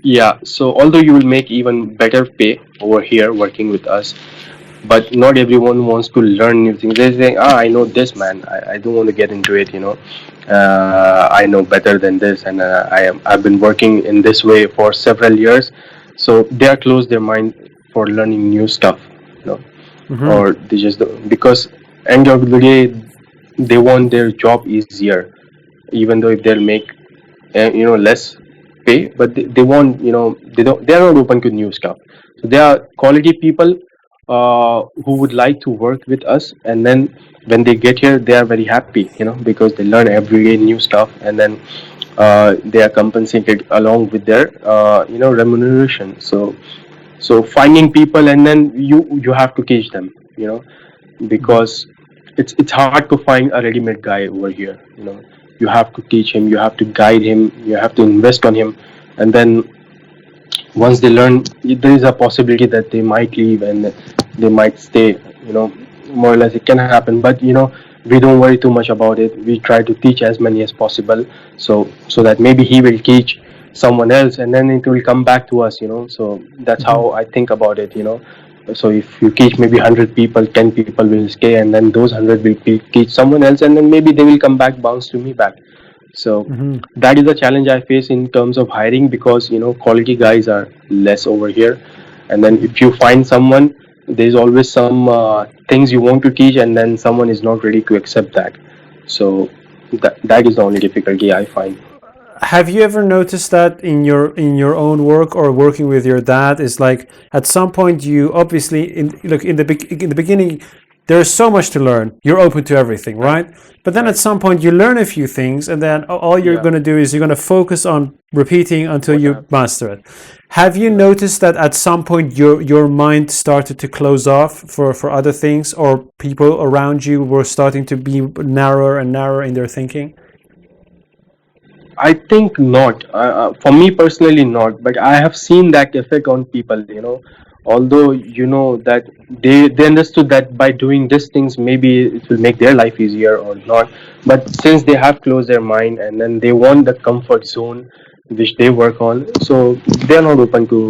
yeah, so although you will make even better pay over here working with us, but not everyone wants to learn new things. They say, I know this, man. I don't want to get into it. I know better than this, and I've been working in this way for several years. So they are closed their mind for learning new stuff. Or they just because end of the day they want their job easier, even though if they'll make less pay, but they want, they're not open to new stuff. So there are quality people who would like to work with us, and then when they get here they are very happy, because they learn every day new stuff, and then they are compensated along with their remuneration. So finding people, and then you have to teach them, because it's hard to find a ready-made guy over here. You have to teach him, you have to guide him, you have to invest on him, and then once they learn, there is a possibility that they might leave and they might stay, you know, more or less it can happen. But we don't worry too much about it. We try to teach as many as possible, so that maybe he will teach someone else and then it will come back to us, so that's Mhm. how I think about it. So if you teach maybe 100 people, 10 people will stay, and then those 100 will teach someone else, and then maybe they will come back, bounce to me back. So Mhm. that is the challenge I face in terms of hiring, because quality guys are less over here. And then Mhm. if you find someone, there's always some things you want to teach, and then someone is not ready to accept that. So that is the only difficulty I find. Have you ever noticed that in your own work or working with your dad? Is like at some point you obviously look in the beginning there's so much to learn. You're open to everything, right? But then at Right. some point you learn a few things, and then all you're Yeah. going to do is you're going to focus on repeating until What I you have. master it. Have you Right. noticed that at some point your mind started to close off for other things, or people around you were starting to be narrower and narrower in their thinking? I think not. For me personally, not. But I have seen that effect on people. Although that they understood that by doing these things, maybe it will make their life easier or not. But since they have closed their mind and then they want the comfort zone which they work on, so they're not open to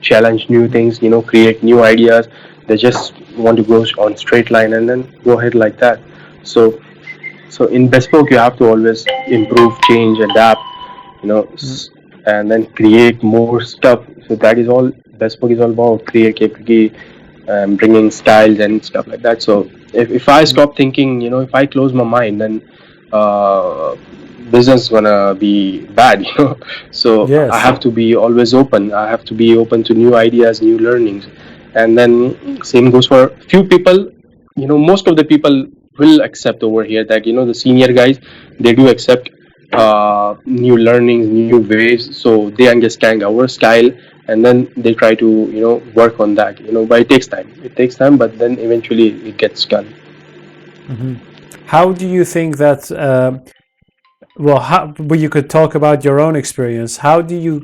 challenge new things. Create new ideas. They just want to go on straight line and then go ahead like that. So in bespoke, you have to always improve, change, adapt, you know, Mm. s- and then create more stuff. So that is all bespoke is all about: creativity, bringing styles and stuff like that. So if I Mm. stop thinking, if I close my mind, then uh, business gonna be bad. So I Yes. have to be always open. I have to be open to new ideas, new learnings, and then same goes for few people. Most of the people will accept over here that the senior guys, they do accept new learnings, new ways, so they understand our style, and then they try to work on that. But it takes time, but then eventually it gets done. Hmm. How do you think that? Well, you could talk about your own experience. How do you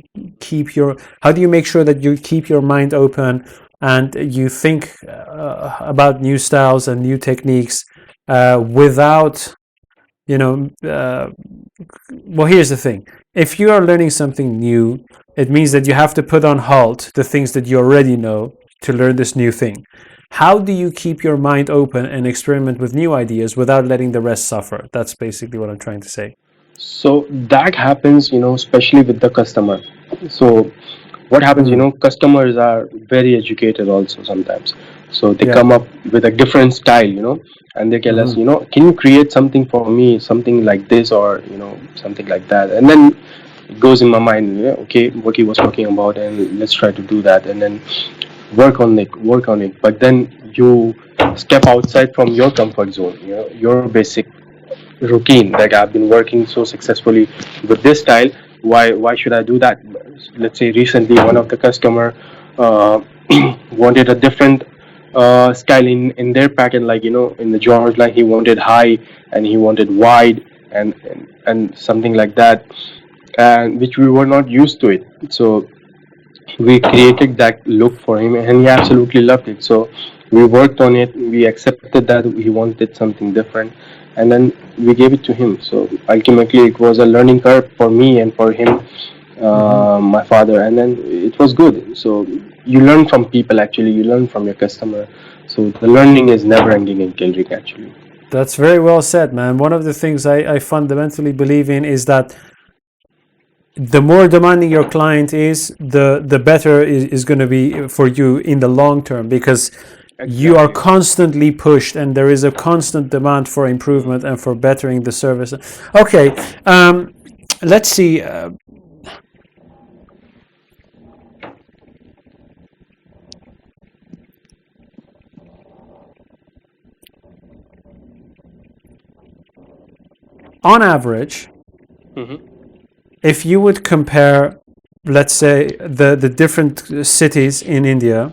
How do you make sure that you keep your mind open and you think about new styles and new techniques without, you know? Well, here's the thing: if you are learning something new, it means that you have to put on halt the things that you already know to learn this new thing. How do you keep your mind open and experiment with new ideas without letting the rest suffer? That's basically what I'm trying to say. So that happens, especially with the customer. So what happens, Mm, customers are very educated also sometimes. So they yeah. come up with a different style, and they tell us, Hmm. can you create something for me, something like this, or something like that. And then it goes in my mind, yeah, okay, what he was talking about, and let's try to do that, and then work on it. But then you step outside from your comfort zone, your basic routine that I've been working so successfully with this style. Why should I do that? Let's say recently one of the customer uh, wanted a different style in their pattern, like in the George line he wanted high and he wanted wide, and something like that, and which we were not used to it. So we created that look for him and he absolutely loved it. So we worked on it, we accepted that he wanted something different, and then we gave it to him. So ultimately it was a learning curve for me and for him, Hmm. my father, and then it was good. So you learn from people, actually you learn from your customer. So the learning is never ending in Kilrick, actually. That's very well said, man. One of the things I fundamentally believe in is that the more demanding your client is, the better is going to be for you in the long term, because you are Exactly. constantly pushed and there is a constant demand for improvement and for bettering the service. Okay, let's see. On average, Hmm. if you would compare, let's say, the different cities in India,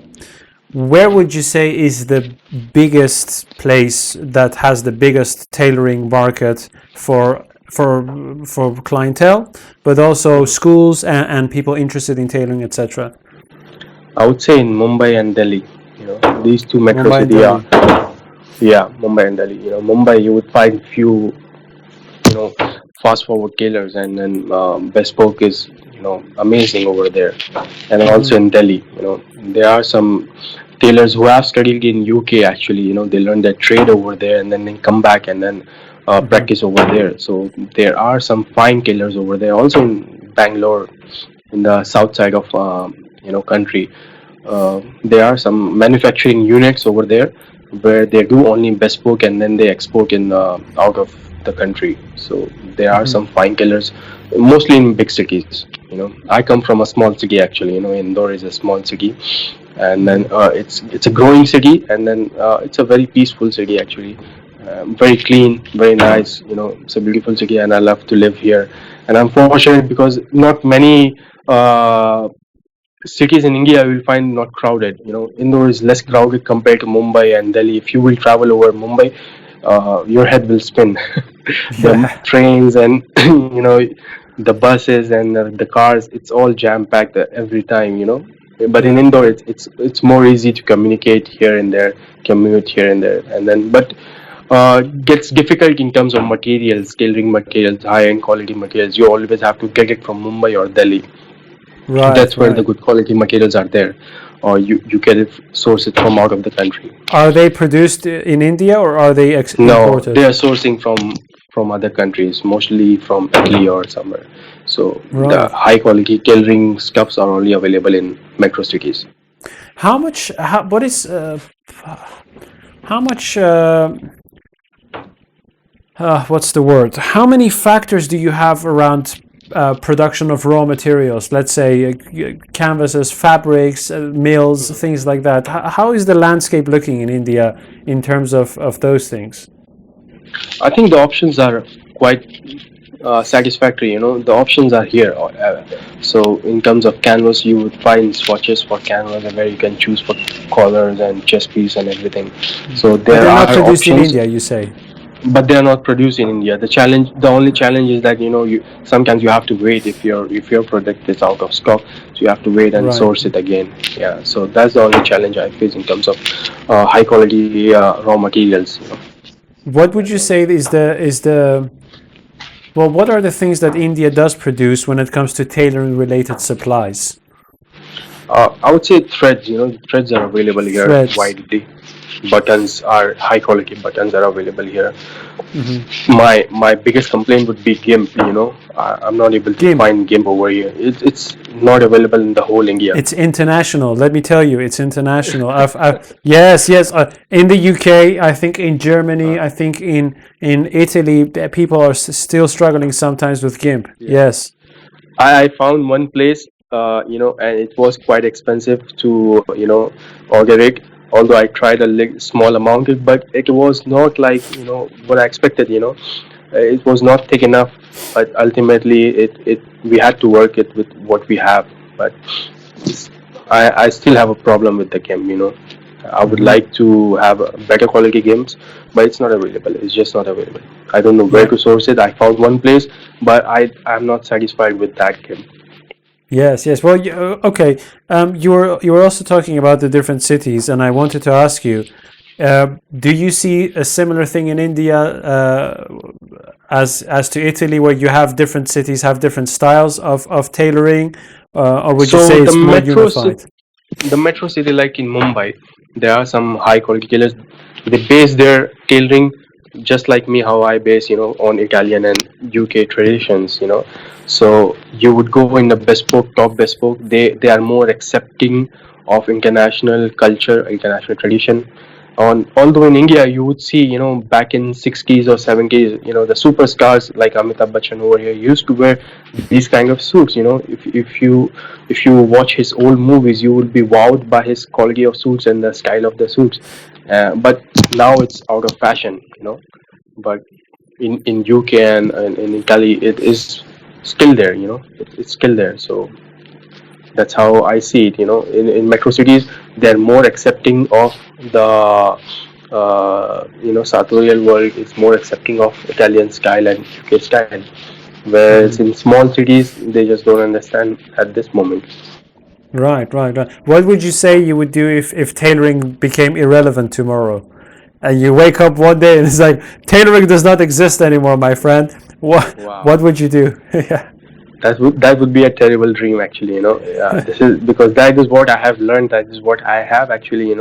where would you say is the biggest place that has the biggest tailoring market for clientele, but also Hmm. schools and people interested in tailoring, etc.? I would say in Mumbai and Delhi. These two metro Mumbai and city are, Delhi. yeah, Mumbai and Delhi. Mumbai you would find few, you know, fast forward tailors, and then bespoke is, amazing over there. And also Hmm. in Delhi, there are some tailors who have studied in UK actually. They learn their trade over there, and then they come back and then Hmm. practice over there. So there are some fine tailors over there. Also in Bangalore, in the south side of country, there are some manufacturing units over there where they do only bespoke and then they export in out of the country. So there are Hmm. some fine killers, mostly in big cities. I come from a small city actually. Indore is a small city, and then Hmm. it's a growing city, and then it's a very peaceful city actually. Very clean, very nice. It's a beautiful city, and I love to live here. And I'm fortunate because not many cities in India you will find not crowded. Indore is less crowded compared to Mumbai and Delhi. If you will travel over Mumbai, your head will spin. The Yeah. trains and the buses and the cars, it's all jam packed every time. But in Yeah. Indore, it's more easy to communicate here and there, commute here and there, and then but gets difficult in terms of materials, tailoring materials, high end quality materials. You always have to get it from Mumbai or Delhi. Right. That's where the Right. good quality materials are there, or you get it, source it from out of the country. Are they produced in India or are they No, they imported? are sourcing from other countries, mostly from Italy or somewhere. So the Right. high quality tailoring stuffs are only available in metro cities. How much? What is? How much? What's the word? How many factors do you have around production of raw materials? Let's say canvases, fabrics, mills, things like that. How is the landscape looking in India in terms of those things? I think the options are quite satisfactory. The options are here. So in terms of canvas, you would find swatches for canvas where you can choose for collars and chest piece and everything. So But there they're not are produced in options, India, you say? but they are not produced in India. The only challenge is that you sometimes you have to wait if your product is out of stock, so you have to wait and Right. source it again. Yeah, so that's the only challenge I face in terms of high quality raw materials. What would you say is the well? What are the things that India does produce when it comes to tailoring related supplies? I would say threads. Threads are available here Threads. widely. Buttons are high quality buttons are available here. Hmm. My biggest complaint would be GIMP. I'm not able to GIMP. find GIMP over here. It's not available in the whole India. It's international. Let me tell you, it's international. Yes, yes. In the UK, I think in Germany, I think in Italy, people are still struggling sometimes with GIMP. Yeah. Yes. I found one place, and it was quite expensive to, order it. Although I tried a small amount, but it was not like, what I expected. It was not thick enough. But ultimately, it we had to work it with what we have. But I still have a problem with the game. I would Hmm. like to have better quality games, but it's not available. It's just not available. I don't know where Yeah. to source it. I found one place, but I'm not satisfied with that game. Yes. Yes. Well, okay. You were also talking about the different cities, and I wanted to ask you: do you see a similar thing in India as to Italy, where you have different cities have different styles of tailoring, or would you So say it's more unified? the metro city, like in Mumbai, there are some high quality tailors. They base their tailoring just like me, how I base, on Italian and UK traditions. So you would go in the bespoke, top bespoke. They are more accepting of international culture, international tradition. Although in India you would see, back in 60s or 70s, the superstars like Amitabh Bachchan over here used to wear these kind of suits. If you watch his old movies, you will be wowed by his quality of suits and the style of the suits. But now it's out of fashion. But in UK and in Italy, it is still there. It's still there. So that's how I see it. In metro cities, they're more accepting of the sartorial world. It's more accepting of Italian style and UK style. Whereas Hmm. in small cities, they just don't understand at this moment. Right, right, right. What would you say you would do if tailoring became irrelevant tomorrow? And you wake up one day and it's like, tailoring does not exist anymore, my friend. What Wow. would you do? Yeah. That would be a terrible dream, actually. This is because that is what I have learned. That is what I have actually.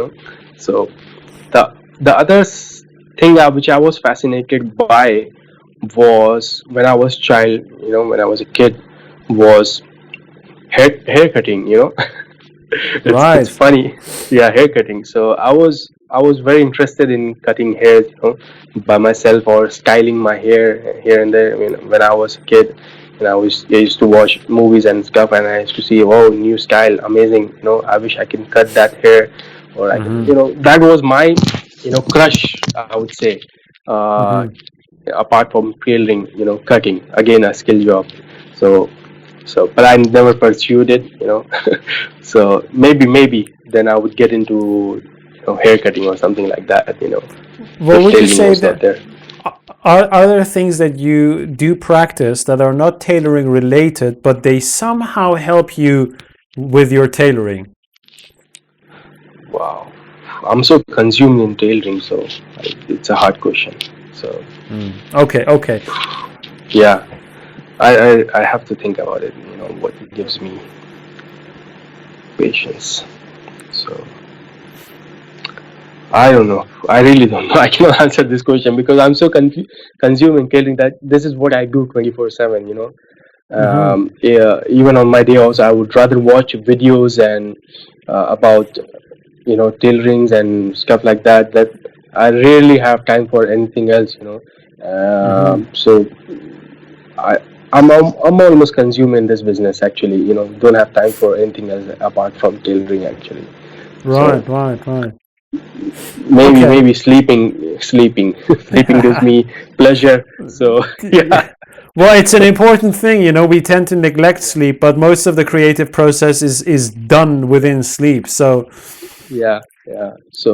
So the other thing which I was fascinated by was when I was child. When I was a kid, was hair cutting. It's Right. funny. Yeah, hair cutting. So I was very interested in cutting hair, by myself, or styling my hair here and there. I mean, when I was a kid, and I used to watch movies and stuff, and I used to see, oh, new style, amazing. I wish I can cut that hair, or I can, Mm-hmm. that was my, crush, I would say. Uh, Mm-hmm. Apart from tailoring, cutting, again a skill job. So but I never pursued it. So maybe then I would get into, haircutting or something like that. Well, If would you tailoring say was not that there. are there things that you do practice that are not tailoring related, but they somehow help you with your tailoring? Wow, I'm so consumed in tailoring, so it's a hard question. So Okay, okay. yeah, I have to think about it. What gives me patience. So I don't know. I really don't know. I cannot answer this question because I'm so consuming tailoring that this is what I do 24/7. Mm-hmm. Yeah, even on my day also, I would rather watch videos and about, tailorings and stuff like that. That I rarely have time for anything else. Mm-hmm. So I. I'm almost consumed in this business, actually. Don't have time for anything else apart from tailoring, actually. So Right, right, right. Okay. maybe sleeping sleeping gives me pleasure. So yeah. Yeah. Well, it's an important thing, we tend to neglect sleep, but most of the creative process is done within sleep. So, Yeah. So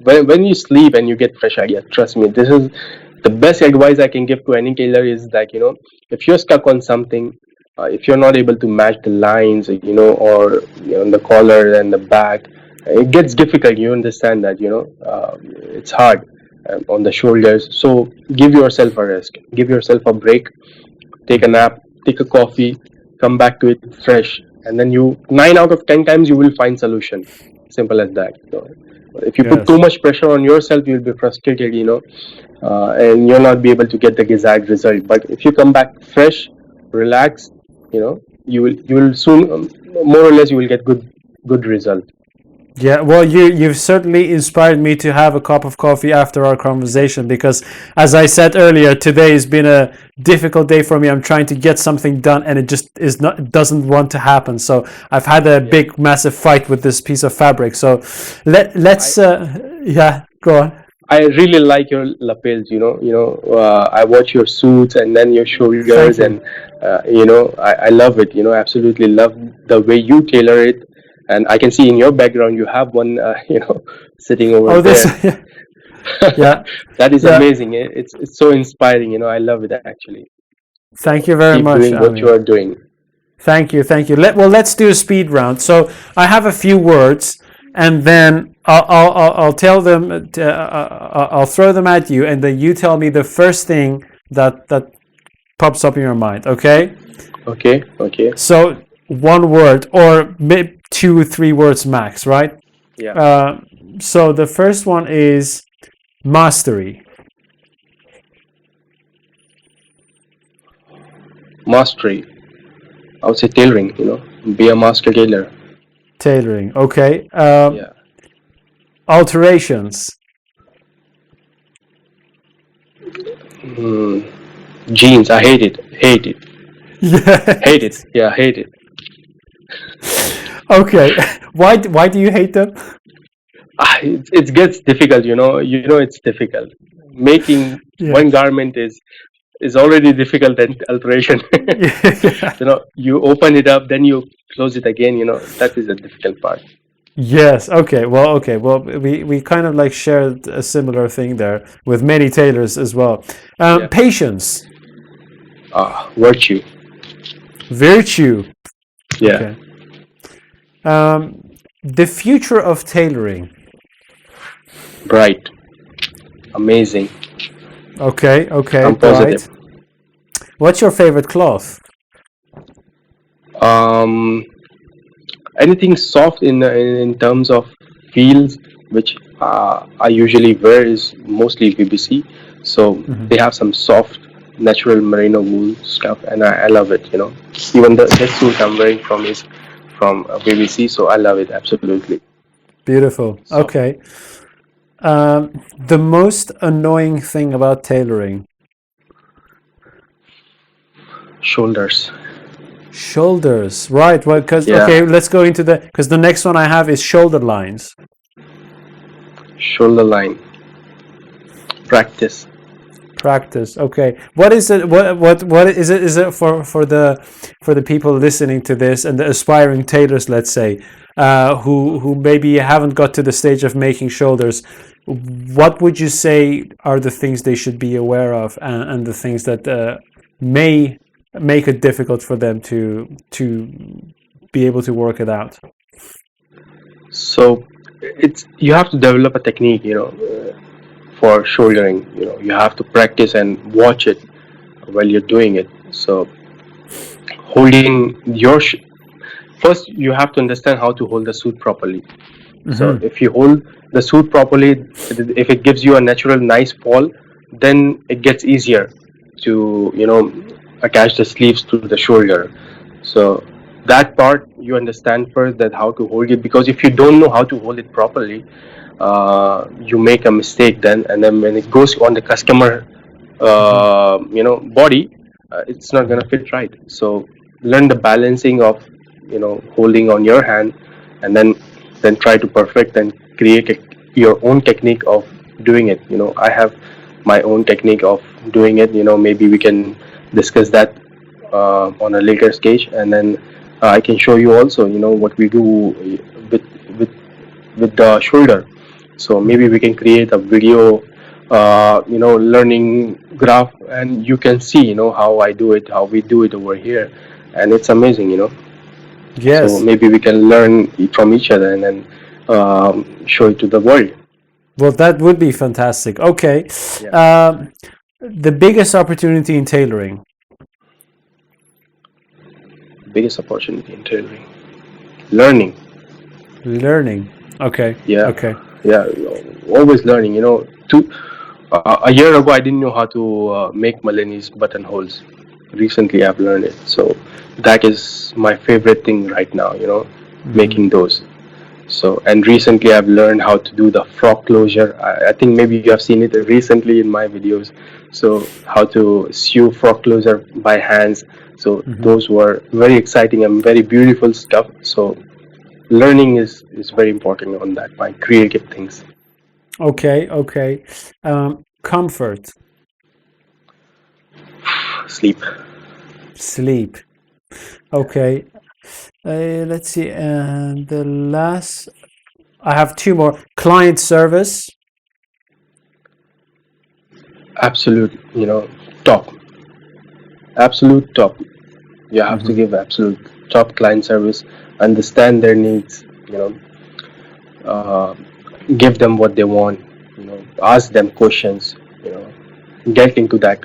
when you sleep and you get fresh idea, trust me, this is the best advice I can give to any tailor, is that, if you're stuck on something, if you're not able to match the lines, or, the collar and the back, it gets difficult. You understand that, it's hard, on the shoulders. So give yourself a rest, give yourself a break, take a nap, take a coffee, come back to it fresh, and then you 9 out of 10 times you will find solution. Simple as that. If you put too yes. much pressure on yourself, you'll be frustrated, and you'll not be able to get the desired result. But if you come back fresh, relaxed, you will soon, more or less, you will get good result. Yeah, well, you've certainly inspired me to have a cup of coffee after our conversation because, as I said earlier, today has been a difficult day for me. I'm trying to get something done, and it just is not it doesn't want to happen. So I've had a Yeah. big, massive fight with this piece of fabric. So I let's yeah, go on. I really like your lapels. I watch your suits and then your shoulders, Thank and you. I love it. Absolutely love the way you tailor it, and I can see in your background you have one, sitting over Oh, this there. yeah, That is yeah. amazing. It's so inspiring. I love it, actually. So Thank you very keep much, doing what you Amir. are doing. Thank you, thank you. Let's do a speed round. So I have a few words, and then I'll tell them. I'll throw them at you, and then you tell me the first thing that pops up in your mind. Okay. Okay. Okay. So one word, or maybe 2 3 words max, right? Yeah. Uh, so the first one is mastery. Mastery. I would say tailoring. Be a master tailor. Tailoring. Okay. Yeah. Alterations. Hmm. Jeans. I hate it. Hate it. Hate it. Yes. Yeah. Hate it. Okay. Why do you hate them? It gets difficult. It's difficult. Making Yeah. one garment is already difficult, and alteration. Yeah. You open it up, then you close it again. That is a difficult part. Yes. Okay. Well. Okay. Well, we kind of like shared a similar thing there with many tailors as well. Yeah. Patience, Virtue. virtue. Yeah. Okay. The future of tailoring. Bright, amazing. Okay, I'm positive. bright. What's your favorite cloth? Um, Anything soft in terms of feels, which I usually wear is mostly BBC. So Mhm. they have some soft, natural merino wool stuff, and I love it. Even the suit I'm wearing from is from BBC, so I love it absolutely. Beautiful. So Okay. The most annoying thing about tailoring. shoulders, Shoulders. Right. Well, because yeah, okay, let's go into because the next one I have is shoulder lines. shoulder line, practice. Practice. Okay. What is it? What is it? Is it for the people listening to this and the aspiring tailors, let's say, who maybe haven't got to the stage of making shoulders? What would you say are the things they should be aware of, and the things that may make it difficult for them to be able to work it out? So it's you have to develop a technique, for shouldering. You have to practice and watch it while you're doing it. So holding first you have to understand how to hold the suit properly. So Mm-hmm. if you hold the suit properly, if it gives you a natural nice fall, then it gets easier to attach the sleeves to the shoulder. So that part you understand first, that how to hold it, because if you don't know how to hold it properly, you make a mistake then, and then when it goes on the customer Mm-hmm. body, it's not going to fit right. So learn the balancing of holding on your hand, and then try to perfect and create your own technique of doing it. I have my own technique of doing it. Maybe we can discuss that on a later stage, and then I can show you also what we do with with with the shoulder. So maybe Mm-hmm. we can create a video, learning graph, and you can see, how I do it, how we do it over here, and it's amazing. So Yes. maybe we can learn from each other, and then show it to the world. Well, that would be fantastic. Okay. Yeah. Um, the biggest opportunity in tailoring. Biggest opportunity in tailoring, learning. Learning. Okay. Yeah, Okay. yeah, always learning. A year ago, I didn't know how to make Milanese buttonholes. Recently, I've learned it. So that is my favorite thing right now, Mm-hmm. making those. So, and recently I've learned how to do the frog closure. I think maybe you have seen it recently in my videos. So, how to sew frog closure by hands. So, Mm-hmm. those were very exciting and very beautiful stuff. So, learning is very important on that, my creative things. Okay. Okay. Comfort. Sleep. Sleep. Okay. Let's see. And the last, I have two more. Client service. Absolute, top. Absolute top. You have to Mm-hmm. give absolute top client service, understand their needs, uh, give them what they want, ask them questions, get into that.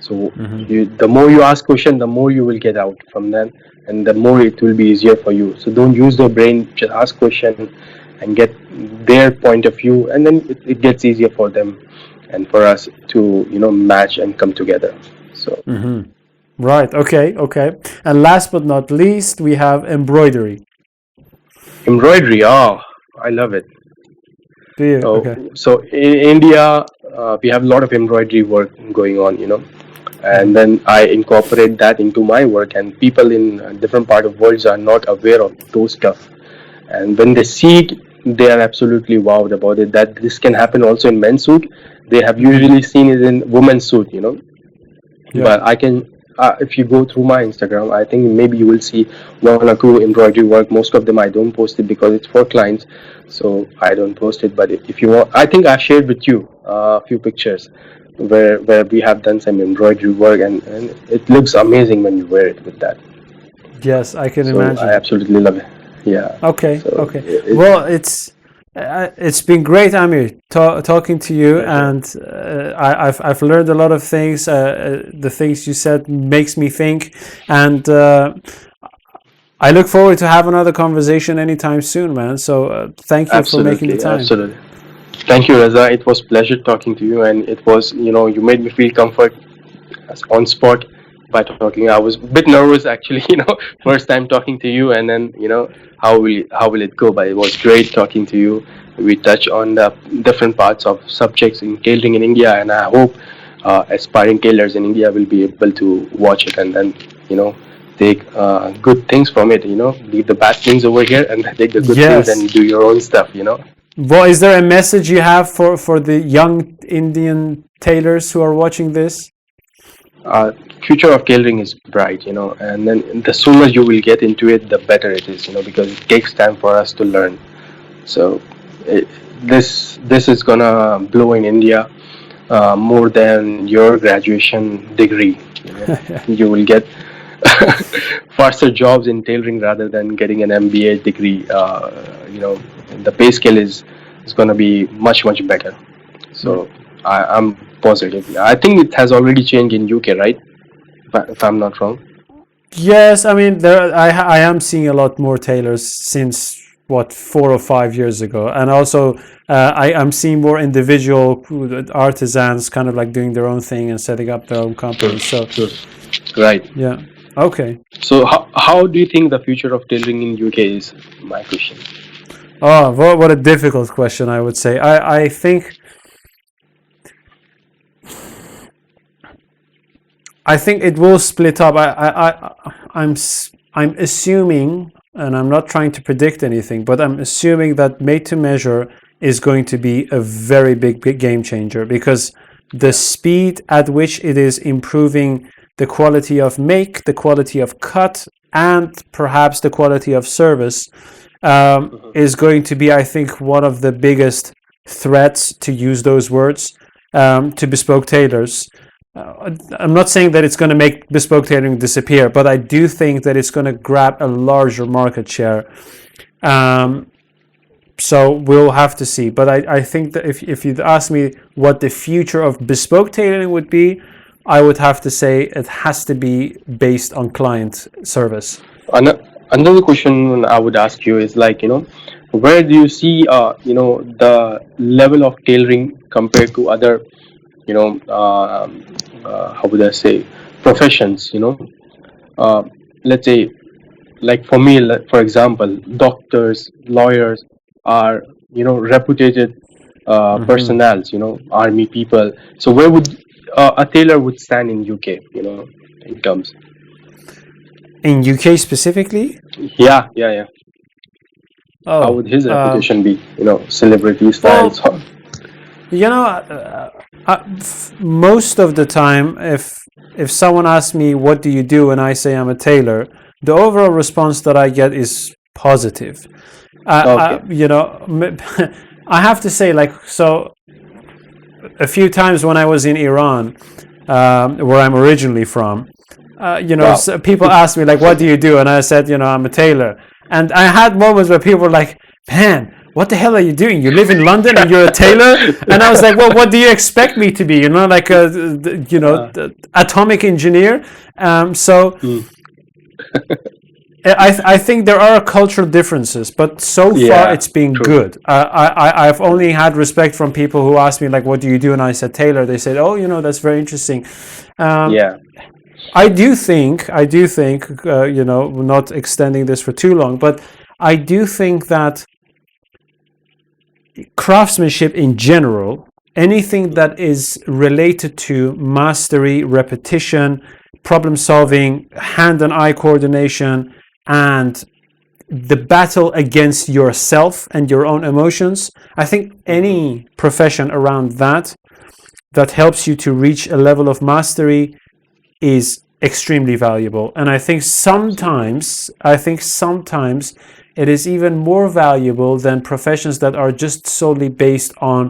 So Mm-hmm. the more you ask questions, the more you will get out from them, and the more it will be easier for you. So don't use the brain, just ask question and get their point of view, and then it gets easier for them and for us to match and come together. So Mm-hmm. Right. Okay. Okay. And last but not least, we have embroidery. embroidery, oh, I love it. Do you? Oh, Okay. so in India, we have a lot of embroidery work going on, and Mm-hmm. then I incorporate that into my work. And people in different part of worlds are not aware of those stuff. And when they see it, they are absolutely wowed about it. That this can happen also in men's suit. They have Mm-hmm. usually seen it in women's suit. Yeah. But I can, if you go through my Instagram, I think maybe you will see one or two embroidery work. Most of them I don't post it because it's for clients, so I don't post it. But if you want, I think I shared with you a few pictures where we have done some embroidery work, and it looks amazing when you wear it with that. Yes, I can So I imagine. absolutely love it. Yeah. Okay, So okay. Well, it's been great, Amir, talking to you, pleasure. and I've learned a lot of things. The things you said makes me think, and I look forward to have another conversation anytime soon, man. So thank you for making the Absolutely, time. absolutely. Thank you, Raza. It was pleasure talking to you, and it was, you made me feel comfort on spot by talking. I was a bit nervous actually, first time talking to you, and then how will it go? But it was great talking to you. We touch on the different parts of subjects in tailoring in India, and I hope aspiring tailors in India will be able to watch it and then take good things from it. Leave the bad things over here and take the good things Yes. and do your own stuff. Well, is there a message you have for the young Indian tailors who are watching this? uh, Future of tailoring is bright, and then the sooner you will get into it, the better it is, because it takes time for us to learn. So it, this is gonna blow in India more than your graduation degree. You will get faster jobs in tailoring rather than getting an MBA degree. The pay scale is gonna be much better. So I'm positive. I think it has already changed in UK, right? If I'm not wrong. Yes, I mean I am seeing a lot more tailors since what 4 or 5 years ago, and also I'm seeing more individual artisans kind of like doing their own thing and setting up their own True, companies. So true. Right. yeah, okay. So how do you think the future of tailoring in UK is? My question. Oh, what a difficult question, I would say. I think it will split up. I'm assuming, and I'm not trying to predict anything, but I'm assuming that made to measure is going to be a very big game changer, because the Yeah. speed at which it is improving the quality of make, the quality of cut, and perhaps the quality of service is going to be, I think, one of the biggest threats, to use those words, to bespoke tailors. I'm not saying that it's going to make bespoke tailoring disappear, but I do think that it's going to grab a larger market share. Um, so we'll have to see. But I think that if you'd ask me what the future of bespoke tailoring would be, I would have to say it has to be based on client service. Another question I would ask you is like, where do you see, the level of tailoring compared to other, you know, how would I say, professions, uh, let's say, like for me, like, for example, doctors, lawyers are, reputed Hmm. personnels, army people. So where would a tailor would stand in UK, in terms? In UK specifically, Yeah, yeah, yeah. How oh, would his reputation be? Celebrity style. well, most of the time, if someone asks me what do you do and I say I'm a tailor, the overall response that I get is positive. Okay. I have to say, like, so a few times when I was in Iran, where I'm originally from, Wow. so people asked me like, "What do you do?" And I said, "I'm a tailor." And I had moments where people were like, "Man, what the hell are you doing? You live in London and you're a tailor?" And I was like, "Well, what do you expect me to be? Like a, atomic engineer?" So Mm. I think there are cultural differences, but so far Yeah. it's been True. good. I've only had respect from people who asked me like, "What do you do?" And I said tailor. They said, "Oh, that's very interesting." Um, Yeah. I do think, not extending this for too long, but I do think that craftsmanship in general, anything that is related to mastery, repetition, problem solving, hand and eye coordination, and the battle against yourself and your own emotions, I think any profession around that helps you to reach a level of mastery is extremely valuable. And I think sometimes it is even more valuable than professions that are just solely based on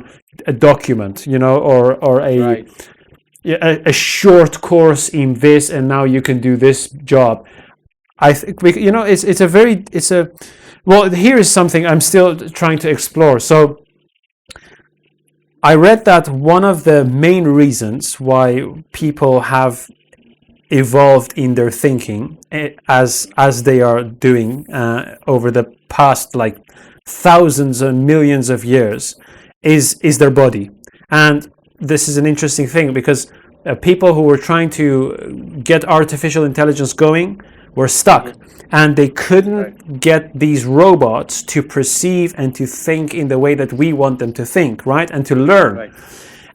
a document, or Right. a short course in this, and now you can do this job. I think it's a Well, here is something I'm still trying to explore. So I read that one of the main reasons why people have evolved in their thinking as they are doing over the past like thousands and millions of years is their body. And this is an interesting thing because people who were trying to get artificial intelligence going were stuck, and they couldn't get these robots to perceive and to think in the way that we want them to think, right? And to learn. Right.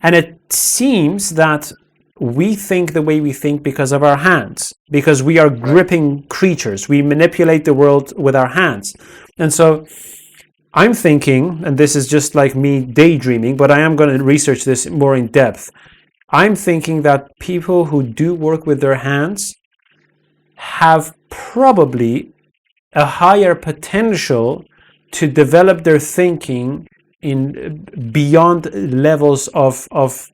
And it seems that we think the way we think because of our hands, because we are gripping creatures. We manipulate the world with our hands. And so I'm thinking, and this is just like me daydreaming, but I am going to research this more in depth. I'm thinking that people who do work with their hands have probably a higher potential to develop their thinking in beyond levels of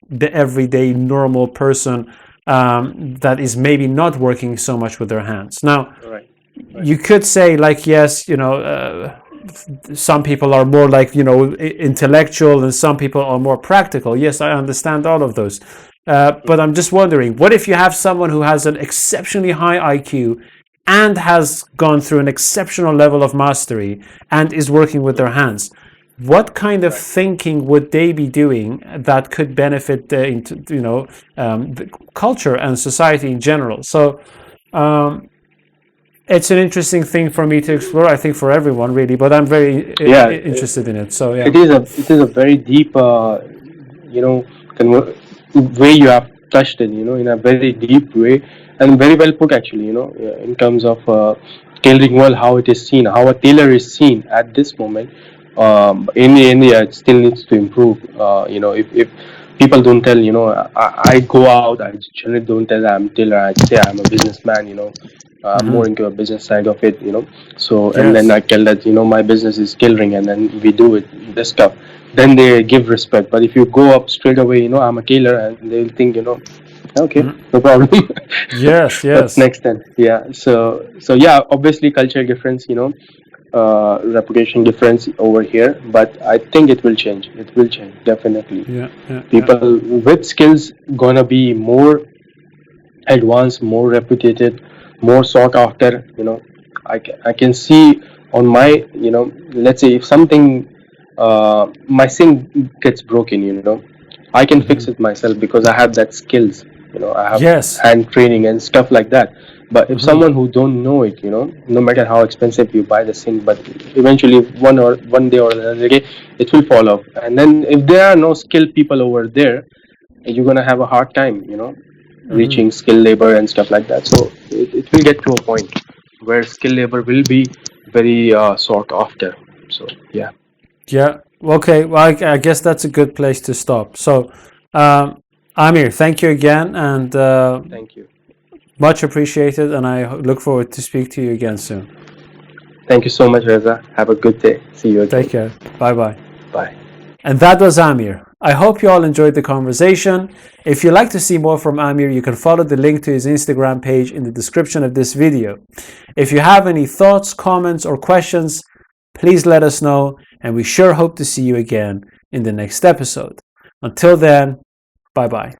the everyday normal person that is maybe not working so much with their hands. Now, you could say like, yes, some people are more like, intellectual and some people are more practical. Yes, I understand all of those. But I'm just wondering, what if you have someone who has an exceptionally high IQ and has gone through an exceptional level of mastery and is working with their hands? What kind of thinking would they be doing that could benefit the culture and society in general? So it's an interesting thing for me to explore. I think for everyone really, but I'm very interested in it. So yeah, it is a very deep, way you have touched it. In a very deep way, and very well put actually. In terms of tailoring well, how it is seen, how a tailor is seen at this moment. In India, it still needs to improve. If people don't tell, I go out, I generally don't tell I'm a tailor. I say I'm a businessman. I'm more into a business side of it. So and then I tell that my business is tailoring, and then we do it this stuff. Then they give respect. But if you go up straight away, I'm a tailor, and they'll think, okay, no problem. Yes. What's next then? Yeah. So yeah, obviously culture difference, reputation difference over here, but I think it will change. It will change definitely. People with skills gonna be more advanced, more reputed, more sought after. I can see on my, let's say if something, my sink gets broken, I can fix it myself because I have that skills. I have hand training and stuff like that. But if someone who don't know it, no matter how expensive you buy the sink, but eventually one day or another day, it will fall off. And then if there are no skilled people over there, you're gonna have a hard time, reaching skilled labor and stuff like that. So it will get to a point where skilled labor will be very sought after. So yeah. Yeah. Okay. Well, I guess that's a good place to stop. So, Aamir, thank you again, and thank you. Much appreciated, and I look forward to speak to you again soon. Thank you so much, Reza. Have a good day. See you again. Take care. Bye-bye. Bye. And that was Aamir. I hope you all enjoyed the conversation. If you'd like to see more from Aamir, you can follow the link to his Instagram page in the description of this video. If you have any thoughts, comments, or questions, please let us know, and we sure hope to see you again in the next episode. Until then, bye-bye.